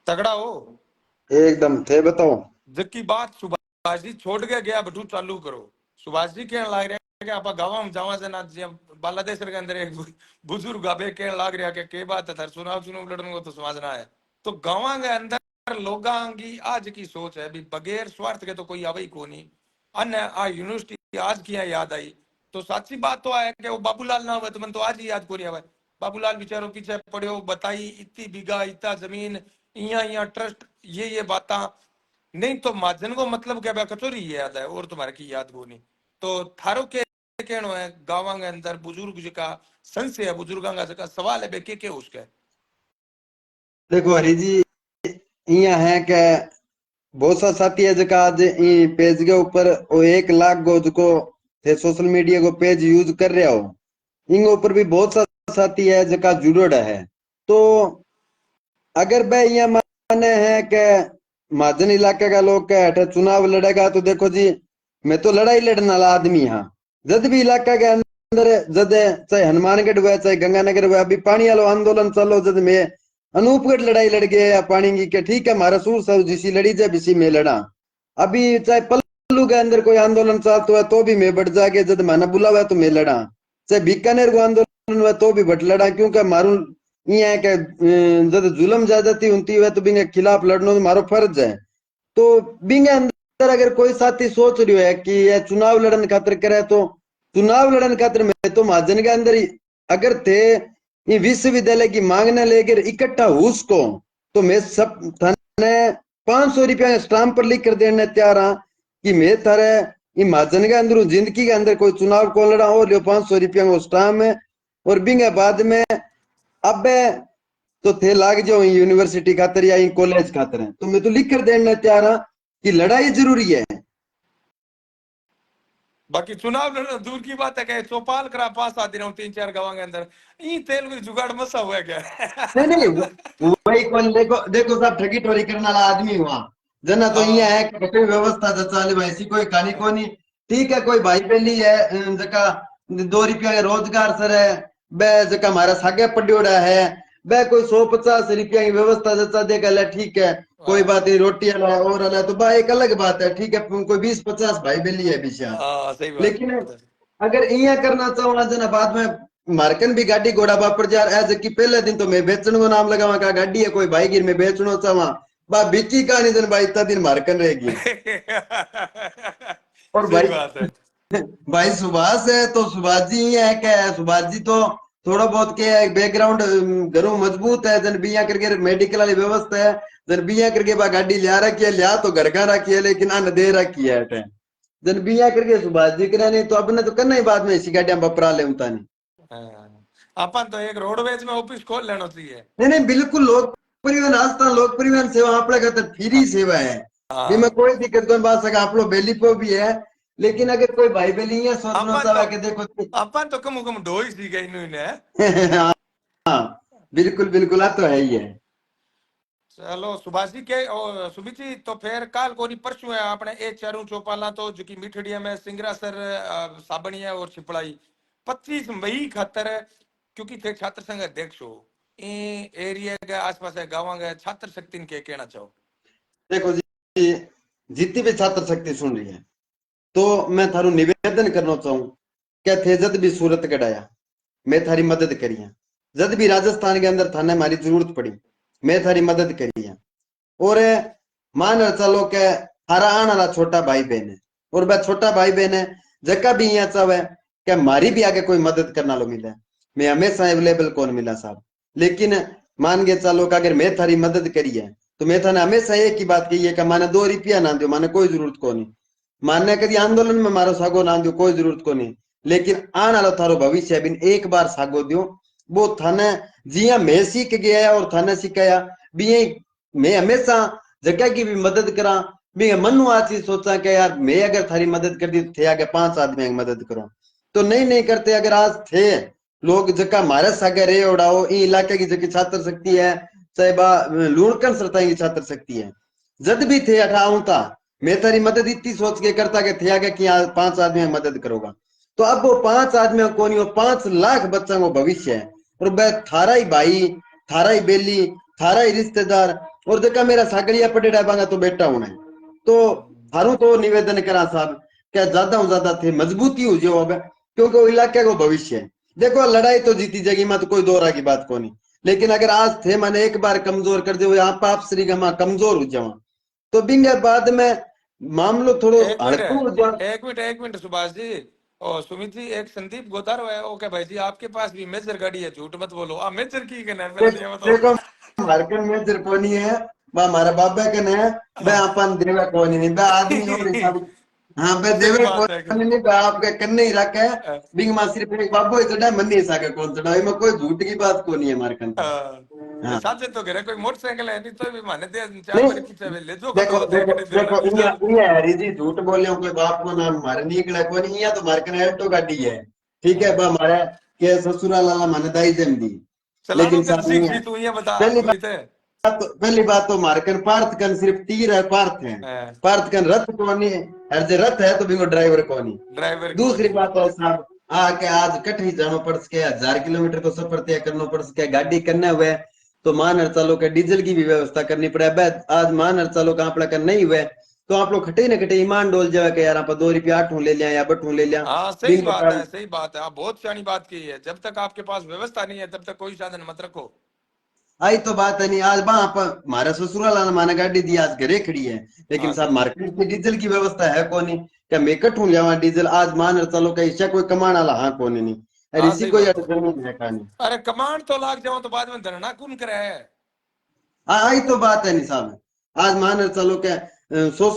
तगड़ा हो एकदम थे बताओ। जबकि बात सुभाष जी छोड़ के गया बटू चालू करो। सुभाष जी कहने लग रहे हैं कि आप गाँव में जावा से ना बालादेसर के अंदर एक बुजुर्ग आबे कहने लग रहा के बात है चुनाव चुनाव लड़ने को तो समझना है। तो गाँव के अंदर लोगों की आज की सोच है भी बगैर स्वार्थ के तो कोई आवे ही को नहीं। अन्य आ यूनिवर्सिटी आज किया याद आई तो साची बात तो है कि वो बाबूलाल ना हुआ तो मन तो आज ही याद को रहा है बाबूलाल बेचारो पीछे पड़ो बताई इतनी बीघा इतना जमीन इया ट्रस्ट ये बात नहीं तो महाजन को मतलब क्या कचोरी याद है और तुम्हारे की याद को नहीं तो थारो के कहनो है गाँव के अंदर बुजुर्ग का संशय है बुजुर्गों का सवाल है बे के उसके देखो हरी जी, इया है कि बहुत सा साथी है जका आज ई पेज के ऊपर वो 1 लाख गो जको थे सोशल मीडिया को पेज यूज कर रहे हो, इन ऊपर भी बहुत सा साथी है जका जुड़ोड़ है। तो अगर भाई ये माने है कि महाजन इलाके का लोग के हटे चुनाव लड़ेगा तो देखो जी, मैं तो लड़ाई लड़ने वाला आदमी हाँ। जद भी इलाका के अंदर जद चाहे हनुमानगढ़ हुआ चाहे गंगानगर हुआ, अभी पानी वालों आंदोलन चलो, जद मैं अनूपगढ़ लड़ाई लड़ गए या पानी की के ठीक है, हमारा सूर सब जिसी लड़ी जाए बिसी में लड़ा। अभी चाहे पल्लू के अंदर कोई आंदोलन चलता है तो भी मैं बढ़ जाके जद मैंने बुलावा तो मैं लड़ा, चाहे बीकानेर को आंदोलन हुआ तो भी बढ़ लड़ा, क्योंकि मारू ये है कि जब जुल्म ज्यादती होती है तो बिंगे खिलाफ लड़ना तो मारो फर्ज है। तो बिंगे अंदर अगर कोई साथी सोच रही है कि ये चुनाव लड़न खातिर करे तो चुनाव लड़न खातिर मैं तो महाजन के अंदर ही अगर थे ये विश्वविद्यालय की मांगने लेकर इकट्ठा हुआ उसको, तो मैं सब थाने 500 रुपया स्टाम्प पर लिख कर देने तैयार हाँ कि मैं थारे ये महाजन के अंदर जिंदगी के अंदर कोई चुनाव को लड़ा और लियो 500 रुपया को स्टाम्प है। और बिंगे बाद में अब तो थे लाग जाओ यूनिवर्सिटी खातर या कॉलेज खातर है, तो मैं तो लिख कर देना तैयार हाँ कि लड़ाई जरूरी है। बाकी चुनाव लड़ना दूर की बात है कि चौपाल करा पास आती रहूं 3-4 गाँव के अंदर ई तेल में जुगाड़ मसा हुआ क्या नहीं नहीं वही कौन, देखो देखो सब ठगी टोरी करने वाला आदमी हुआ जना, तो ये है कि कोई व्यवस्था चले भाई, ऐसी कोई कहानी को नहीं। ठीक है, कोई भाई बेली है जका 2 रुपया के रोजगार सर है बे जका हमारा सागे पड्योड़ा है बे कोई 150 रुपया की व्यवस्था जचा देगा ले, ठीक है कोई बात नहीं, रोटी वाला और वाला तो बा एक अलग बात है, ठीक है कोई 20-50 भाई बेली है बिशा। हाँ सही बात लेकिन है अगर इया करना चाहो ना जना बाद में मार्कन भी गाड़ी घोड़ा बापर जा ऐसे कि पहले दिन तो मैं बेचने को नाम लगावा का गाड़ी है कोई भाई गिर में बेचना चाहवा बा बिची कहानी जन भाई इतना दिन मार्कन रहेगी। और सही भाई बात है भाई सुभाष है तो सुभाष जी ये है क्या है, सुभाष जी तो थोड़ा बहुत के बैकग्राउंड घरों मजबूत है, जन बिया करके मेडिकल वाली व्यवस्था है, जन बिया करके बा गाड़ी लिया रखी है, लिया तो घर का रखी है लेकिन अन्न दे रखी है अटे। जन बिया करके सुभाष जी करा नहीं तो अपने तो करना ही बाद में इसी गाड़ियां बपरा ले उता नहीं। हाँ, अपन तो एक रोडवेज में ऑफिस खोल लेना चाहिए नहीं नहीं बिल्कुल, लोक परिवहन राजस्थान लोक परिवहन सेवा अपने खातर फ्री सेवा है, बीमा हाँ कोई दिक्कत कोई बात सका आप लोग बेली को भी है। लेकिन अगर कोई भाई बेली ये सोचना अपन तो चाहे कि देखो अपन तो कम ढो ही सी गई ने हाँ बिल्कुल बिल्कुल आ तो है ही है। चलो सुभाष जी के और सुमित जी तो फिर काल कोनी परसों है अपने ए चारू चौपाला तो जो की मिठड़िया में सिंगरासर साबणिया और छिपड़ाई 25 मई खातर क्योंकि थे छात्र संघ अध्यक्ष हो ए एरिया के आसपास गाँव के छात्र शक्ति के कहना चाहो देखो जी, जितनी भी छात्र शक्ति सुन रही है तो मैं थारू निवेदन करना चाहूँ क्या थे जद भी सूरत गढ़ाया मैं थारी मदद करी है, जद भी राजस्थान के अंदर थाने हमारी जरूरत पड़ी मैं थारी मदद करी है। और मान चलो के थारा आने वाला छोटा भाई बहन है और वह छोटा भाई बहन है जका भी यहाँ चाहे कि हमारी भी आगे कोई मदद करना लो मिले, मैं हमेशा अवेलेबल कौन मिला साहब। लेकिन मान के चलो कि अगर मैं थारी मदद करी है तो मैं थाने हमेशा एक ही बात कही है कि माने 2 रुपया ना दो, माने कोई जरूरत को नहीं, मानने कभी आंदोलन में मारो सागो ना दो कोई जरूरत को नहीं, लेकिन आने वाला थारो भविष्य बिन एक बार सागो दो वो थाने जिया मैं सीख गया है और थाने सिखाया भी मैं हमेशा जगह की भी मदद करा भी मन आ चीज सोचा कि यार मैं अगर थारी मदद कर दी तो थे आगे 5 आदमी की मदद करो तो नहीं करते। अगर आज थे लोग जका हमारे सागे रे उड़ाओ इन इलाके की जगह छात्र शक्ति है चाहे बा लूणकन सरताई की छात्र शक्ति है जद भी थे अठाऊ था मैं तारी मदद इतनी सोच के करता कि थे आगे कि 5 आदमी की मदद करोगा। तो अब वो 5 आदमी को नहीं, वो 5 लाख बच्चा को भविष्य है और वह थारा ही भाई थारा ही बेली थारा ही रिश्तेदार और जका मेरा सागड़िया पटेड़ा बांगा तो बेटा होना है। तो थारू तो निवेदन करा साहब क्या ज्यादा थे मजबूती हो जो अब क्योंकि वो इलाके को भविष्य है। देखो लड़ाई तो जीती जाएगी मत कोई दोहरा की बात को नहीं, लेकिन अगर आज थे मैंने एक बार कमजोर कर दे आप श्री गमा कमजोर हो जावा तो बिंगे बाद में मामलो थोड़ो एक हड़कू हो जाए। मिनट एक मिनट सुभाष जी। ओ सुमित जी, एक संदीप गोतारो है, ओके भाई जी आपके पास भी मेजर गाड़ी है, झूठ मत बोलो। आ मेजर की कहना है पहले ये बताओ। देखो हमारे कन मेजर कोनी है, बा हमारा बाबा कन है, बे अपन देवे कोनी नहीं, बे आदमी और हिसाब। हाँ बे सही देवे बात है कोनी नहीं, बे आपके कन्ने ही रखे है। बिंग मां सिर्फ एक बाबू ही चढ़ा, मन नहीं सके कौन चढ़ा, इसमें कोई झूठ की बात को नहीं है हमारे कन। हाँ साचे तो कह रहे कोई मोटरसाइकिल है नहीं तो भी माने दे चार नहीं, बार खींचा वे ले जो देखो कदो देखो देखने दे देखो, चल। इया हरी जी झूठ बोले कोई बाप को नाम मारे निकले कोनी, इया तो मारे कन एल्टो गाड़ी है, ठीक है, बा हमारे के ससुराल वाला माने दाई जम दी। चलानो लेकिन कद साहब सीख नहीं है। ली तू ये बता पहली सुमित है। पहली बात तो मारकन पार्थ कन सिर्फ तीर है, पार्थ है, पार्थ कन रथ कोनी है, हर जे रथ है तो बिंगो ड्राइवर कोनी। ड्राइवर को दूसरी नहीं। बात है साहब, के आज कटही जानो पड़ सके, 1000 किलोमीटर को सफर तय करना पड़ सके, गाड़ी करने हुए तो मान हर चालो के डीजल की भी व्यवस्था करनी पड़े। आज मान हर चालो का आप कर नहीं हुए तो आप लोग खटे न खटे ईमान डोल जावे के यार आप 2 रुपया 8 ले लिया या 2 ले लिया। हाँ सही बिंगो बात है, सही बात है, आप बहुत सियानी बात की है। जब तक आपके पास व्यवस्था नहीं है तब तक कोई साधन मत रखो। आई तो बात है नहीं, आज वहां पर हमारा ससुराल माने गाड़ी दी आज घरे खड़ी है, लेकिन हाँ साहब मार्केट में डीजल की व्यवस्था है कौन नहीं, क्या मैं कठू लिया डीजल आज मान चलो कहीं से कोई कमाने वाला हाँ कौन नहीं, अरे हाँ इसी सही को बात यार है। जमीन है कहानी। अरे कमांड तो लाग जाओ तो बाद में धरना कौन करे है। आई तो बात है नहीं साहब, आज मान चलो क्या 100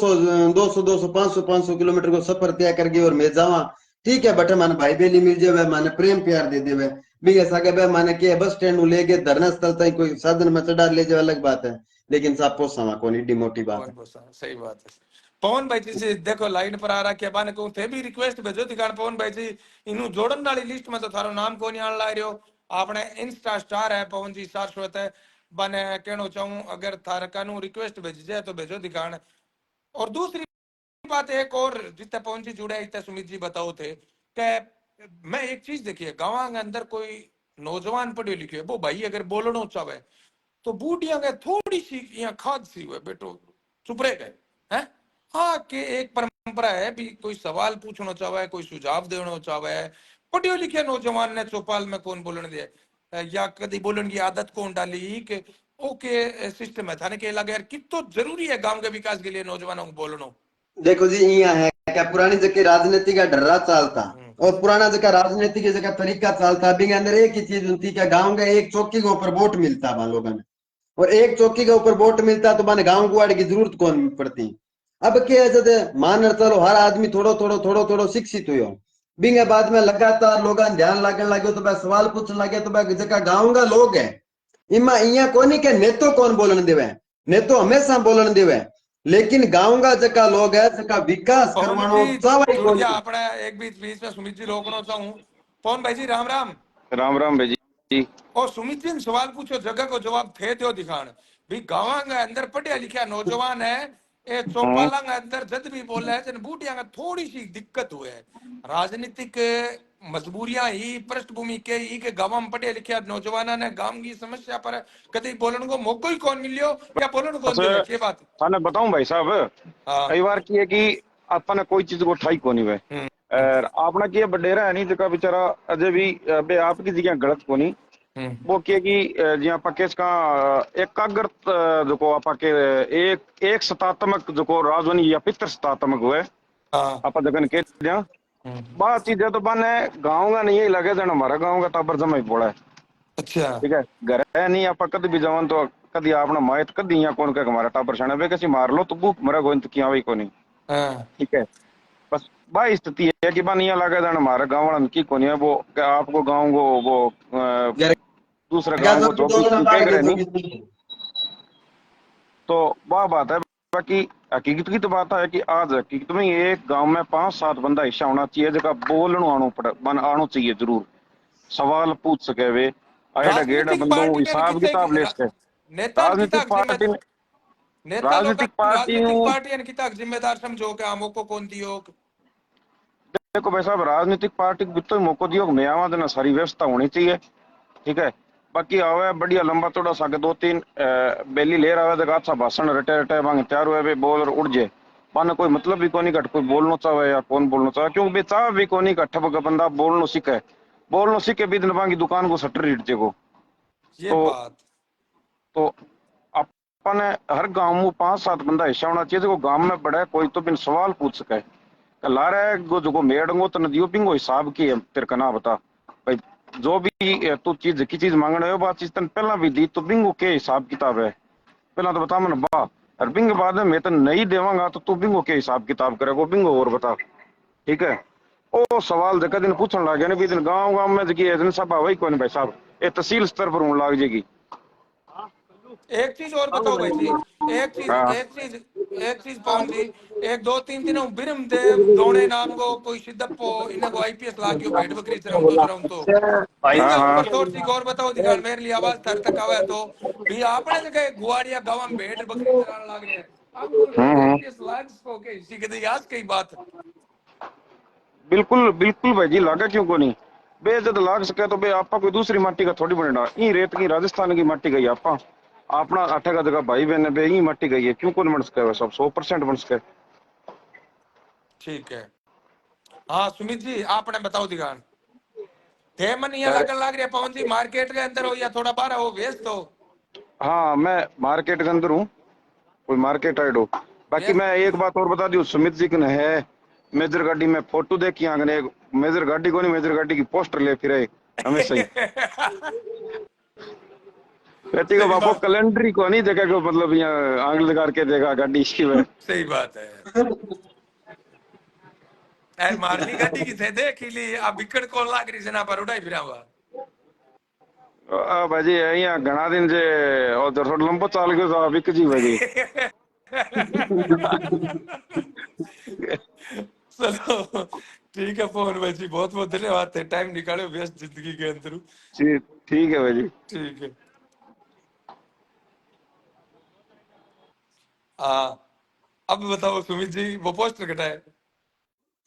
200 500 को सफर तय कर गई और मैं जावा, ठीक है बटे माने भाई बेली मिल जावे, माने प्रेम प्यार दे देवे, बिगे सागे बे माने के बस स्टैंड ले गए धरना स्थल तक कोई साधन में चढ़ा ले जावे अलग बात है, लेकिन साहब पोसावा कौन डी मोटी बात कौन है। बोसा सही बात है। पवन भाई जी से देखो लाइन पर आ रहा क्या बाने को थे भी रिक्वेस्ट भेजो दिखान पवन भाई जी इनु जोड़न वाली लिस्ट में तो थारो नाम को नहीं आन ला रहे हो। आपने इंस्टा स्टार है पवन जी शाश्वत है बने कहना चाहूं अगर थार कानू रिक्वेस्ट भेज जाए तो भेजो दिखान। और दूसरी बात एक और जितने पवन जी जुड़े इतने सुमित जी बताओ थे कि मैं एक चीज देखिए गाँव के अंदर कोई नौजवान पढ़े लिखे वो भाई अगर बोलना चाहे तो बूढ़िया के थोड़ी सी यहाँ खाद सी हुए बेटो चुप रह गए हैं। हाँ कि एक परंपरा है भी कोई सवाल पूछना चाहे कोई सुझाव देना चाहे पढ़े लिखे नौजवान ने चौपाल में कौन बोलने दिया या कभी बोलने की आदत कौन डाली कि ओके सिस्टम है थाने के लगे यार कितो जरूरी है गांव के विकास के लिए नौजवानों को बोलना। देखो जी यहाँ है क्या पुरानी जगह राजनीति का डर्रा चालता और पुराना जगह राजनीति की जगह तरीका चालता, बिंग अंदर एक ही चीज होती है गाँव का एक चौकी के ऊपर वोट मिलता बा लोगों ने, और एक चौकी के ऊपर वोट मिलता तो माने गांव गुआड़ की जरूरत कौन पड़ती। अब क्या है जब मान चलो हर आदमी थोड़ो थोड़ो थोड़ो थोड़ो शिक्षित हुयो, बिंगे बाद में लगातार लोग ध्यान लगने लगे तो भाई सवाल पूछने लगे तो भाई जगह गाँव का लोग है इमा इया कोनी के नेतो कौन बोलने देवे, नेतो हमेशा बोलने देवे, लेकिन गाँव का जका लोग है जका विकास पवन करवानो जी चाहे जुड़ गया कोनी। अपने एक बीच बीच में सुमित जी रोकना चाहूँ। पवन भाई जी राम राम। राम राम भाई जी। और सुमित जी ने सवाल पूछो जगह को जवाब थे त्यो दिखान भी गाँव के अंदर पढ़िया लिखा नौजवान है ये हाँ चौपाला के अंदर जद भी बोले है जन बूढ़िया का थोड़ी सी दिक्कत हुए है राजनीतिक मजबूरियां ही पृष्ठभूमि के ही के गाँव में पढ़िया लिखा नौजवान ने गांव की समस्या पर कभी बोलने को मौका ही कौन मिलियो या बोलने बस कौन देवे के बात। थाने बताऊं भाई साहब, हाँ कई बार की है कि आपने कोई चीज को ठाई कोनी वे और आपने किया बडेरा है नहीं जगह बेचारा अजय भी बे आपकी जगह गलत कोनी वो किए कि जी आप केस का एकाग्र जो आप के एक एक शतात्मक जो राजवनी या पितर शतात्मक हुए हाँ आप जगन के दिया बात चीज है तो बने गाँव का नहीं है लगे जन हमारा गाँव का टाबर जमा ही पड़ा है, अच्छा ठीक है घर है नहीं आप कद भी जवान तो कदी आपने मायत कदी यहाँ कौन का हमारा टाबर छाने वे कैसी मार लो तो भूख मरा गोविंद किया वही को नहीं, हाँ ठीक है। बस बाई स्थिति है कि बन यहाँ लगा जाना हमारा गाँव वाला की को नहीं है वो क्या आपको गाँव को वो दूसरा गाँव को जो भी कह रहे नहीं तो वह बात है। बाकी हकीकत की तो बात है कि आज हकीकत में एक गांव में 5-7 बंदा हिस्सा होना चाहिए जगह बोलना आनो चाहिए जरूर सवाल पूछ सके वे आएडा गेड़ा राजनीतिक बंदो पार्टी ने हिसाब किताब ले सके। नेता राजनीतिक पार्टी ने नेता लोग राजनीतिक पार्टी राजनीतिक पार्टी ने किता जिम्मेदार समझो के आमो को कौन दियो। देखो भाई साहब राजनीतिक पार्टी को भी तो मौका दियो मैं आवा देना सारी व्यवस्था होनी चाहिए, ठीक है। बाकी आवे बढ़िया लंबा चौड़ा सा के 2-3 बेली ले रहा है अच्छा भाषण रटे रटे मांगे तैयार हुए बोल और उड़ जाए पाने कोई मतलब भी कोनी घट कोई बोलना चाहे या कौन बोलना चाहे क्योंकि बेचाव भी कोनी घट बंदा बोलना सीखे भी दिन मांगी दुकान को सटर रीट को ये तो बात तो अपन हर गांव में 5-7 बंदा हिस्सा होना चाहिए जो गांव में बड़ा है, कोई तो बिन सवाल पूछ सके ला रहा है जो मेड़ो तो नदियों पिंगो हिसाब की है तेरे का ना बता भाई। जो भी तू चीज की चीज मांगना है बात चीज तन पहला भी दी तो बिंगो के हिसाब किताब है पहला तो बता मन बा और बिंग बाद में मैं तो नहीं देवांगा तो तू बिंगो के हिसाब किताब करेगा बिंगो और बता ठीक है। ओ सवाल जगह दिन पूछने लग गया ना भी दिन गांव गांव में जगह जनसभा वही कौन भाई साहब ये तहसील स्तर पर होने लग जाएगी। एक चीज और बताओ भाई जी, एक चीज हाँ एक चीज एक चीज पवन जी, एक दो तीन दिनों बिरम देव दोणे नाम को कोई सिद्धप्पो इन्हें को आईपीएस लाग्यो भेड़ बकरी चराऊं तो चराऊं तो हाँ बिंगा हाँ ऊपर थोड़ी सी गौर बताओ दिखान मेरे लिए आवाज थर तक आवे तो भी आपने जगह गुआड़िया गांव में भेड़ बकरी चराने लाग रहे हैं अब को कोई हम्म। आईपीएस लाग सको के इसी के दी आज कई बात। बिल्कुल बिल्कुल भाई जी लागा क्यों को नहीं बे जब लाग सके तो बे आपा कोई दूसरी माटी का थोड़ी बनेगा ई रेत की राजस्थान की माटी गई आपा अपना अठे का जगह भाई बहन बे ई माटी गई है क्यों को नहीं बन सके सब 100% बन सके। ठीक है। हाँ सुमित जी आपने बताओ दिखान थे मन यहाँ अरे लगन लाग रही है पवन जी मार्केट के अंदर हो या थोड़ा बाहर हो व्यस्त हो। हाँ मैं मार्केट के अंदर हूँ कोई मार्केट आइड हो। बाकी व्यस्त मैं एक बात और बता दूं सुमित जी ने है मेजर गाड़ी में फोटो देखी आंगने एक मेजर गाड़ी को नहीं मेजर गाड़ी की पोस्टर ले फिर हमेशा ही कहती को सही बापू बात कैलेंडर ही को नहीं देखा को मतलब यहाँ आंगल लगा के देखा गाड़ी इसकी में सही बात है। यार मारली गाड़ी की थे देख ली अब बिकट को लाग रही सेना पर उड़ाई फिरा हुआ भाजी यहाँ घना दिन से और थोड़ा लंबो चाल गयो तो बिक जी भाजी। चलो ठीक है पवन भाई जी बहुत बहुत धन्यवाद थे टाइम निकाले व्यस्त जिंदगी के अंदर। जी ठीक है भाजी। ठीक है। हाँ अब बताओ सुमित जी वो पोस्टर कटाए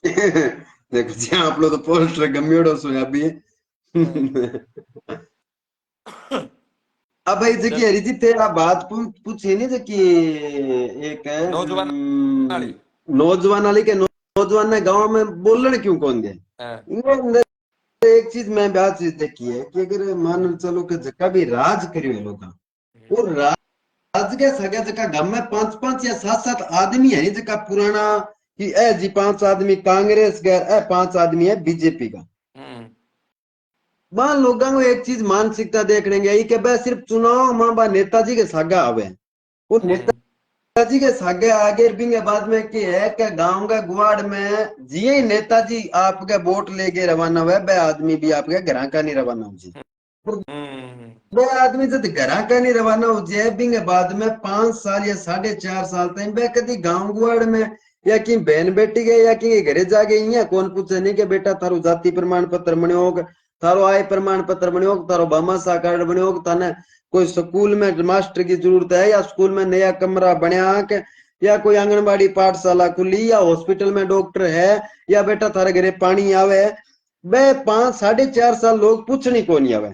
देखो जी आप लोग तो पोस्टर गम्योड़ो सो अभी अब भाई देखिए चल हरी थे आप बात पूछी नहीं कि एक है नौजवान वाली नौजवान वाली के नौजवान ने गांव में बोलने क्यों कौन गए हाँ, इनके अंदर एक चीज मैं बात चीज देखी है कि अगर मान चलो कि जका भी राज करियो लोग वो राज के सगे जका गांव में 5-5 या 7-7 आदमी है नहीं जका पुराना कि ए जी 5 आदमी कांग्रेस का ए 5 आदमी है बीजेपी का हम्म वहां लोगों को एक चीज मानसिकता देखने गई कि भाई सिर्फ चुनाव मां बा नेताजी के सागा आवे वो हम्म नेताजी के सागे आगे बिंगे बाद में की है कि गांव का गुआड़ में जिये ही नेताजी आपके वोट लेके रवाना हुए वह आदमी भी आपके घर का नहीं रवाना हो जी हम्म वह आदमी जब घर का नहीं रवाना हो जाए बिंगे बाद में 5 साल या 4.5 साल तक वह कभी गांव गुआड़ में या कि बहन बेटी गए या कि घरे जा गई है कौन पूछे नहीं कि बेटा थारो जाति प्रमाण पत्र बनो थारो आय प्रमाण पत्र बनो थारो भामाशाह कार्ड बनो थाने कोई स्कूल में मास्टर की जरूरत है या स्कूल में नया कमरा बनया के या कोई आंगनबाड़ी पाठशाला खुली या हॉस्पिटल में डॉक्टर है या बेटा थारे घरे पानी आवे वे 5 साढ़े 4 साल लोग पूछनी कौन आवे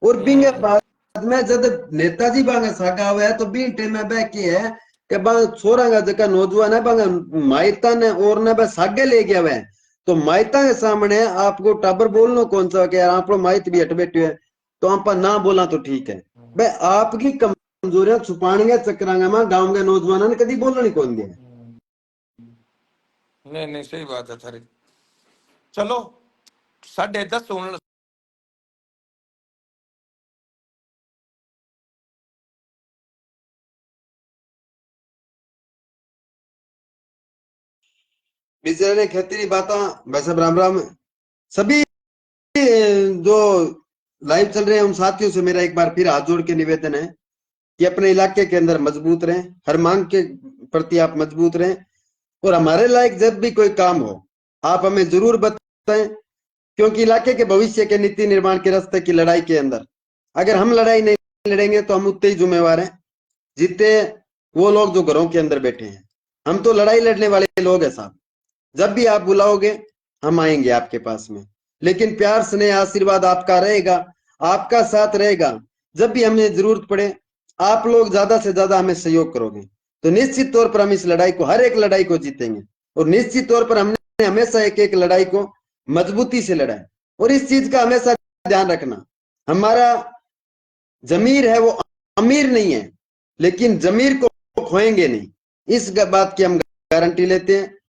और बिंगे हम्म बाद में जब नेताजी बांगे सागा हुआ है तो बी टेम में बह की है कि बा छोरा का जका नौजवान है बांगे माइता ने और ने बस सागे ले गया हुआ है तो माइता के सामने आपको टाबर बोलना कौन सा कि यार आप माइत भी हट बैठे है तो आप ना बोला तो ठीक है भाई आपकी कमजोरियां छुपाने के चक्कर में गांव के नौजवानों ने कभी बोलना नहीं कौन दिया नहीं नहीं सही बात है थारी। चलो 10:30 होने बेचारे खेती बात वैसे राम राम सभी जो लाइव चल रहे हैं उन साथियों से मेरा एक बार फिर हाथ जोड़ के निवेदन है कि अपने इलाके के अंदर मजबूत रहें हर मांग के प्रति आप मजबूत रहें और हमारे लायक जब भी कोई काम हो आप हमें जरूर बताएं क्योंकि इलाके के भविष्य के नीति निर्माण के रास्ते की लड़ाई के अंदर अगर हम लड़ाई नहीं लड़ेंगे तो हम उतने ही जिम्मेवार हैं जितने वो लोग जो घरों के अंदर बैठे हैं। हम तो लड़ाई लड़ने वाले लोग हैं साहब जब भी आप बुलाओगे हम आएंगे आपके पास में लेकिन प्यार स्नेह आशीर्वाद आपका रहेगा आपका साथ रहेगा जब भी हमें जरूरत पड़े आप लोग ज्यादा से ज्यादा हमें सहयोग करोगे तो निश्चित तौर पर हम इस लड़ाई को हर एक लड़ाई को जीतेंगे और निश्चित तौर पर हमने हमेशा एक एक लड़ाई को मजबूती से लड़ा है और इस चीज का हमेशा ध्यान रखना हमारा जमीर है वो अमीर नहीं है लेकिन जमीर को खोएंगे नहीं, इस बात की हम गारंटी लेते हैं।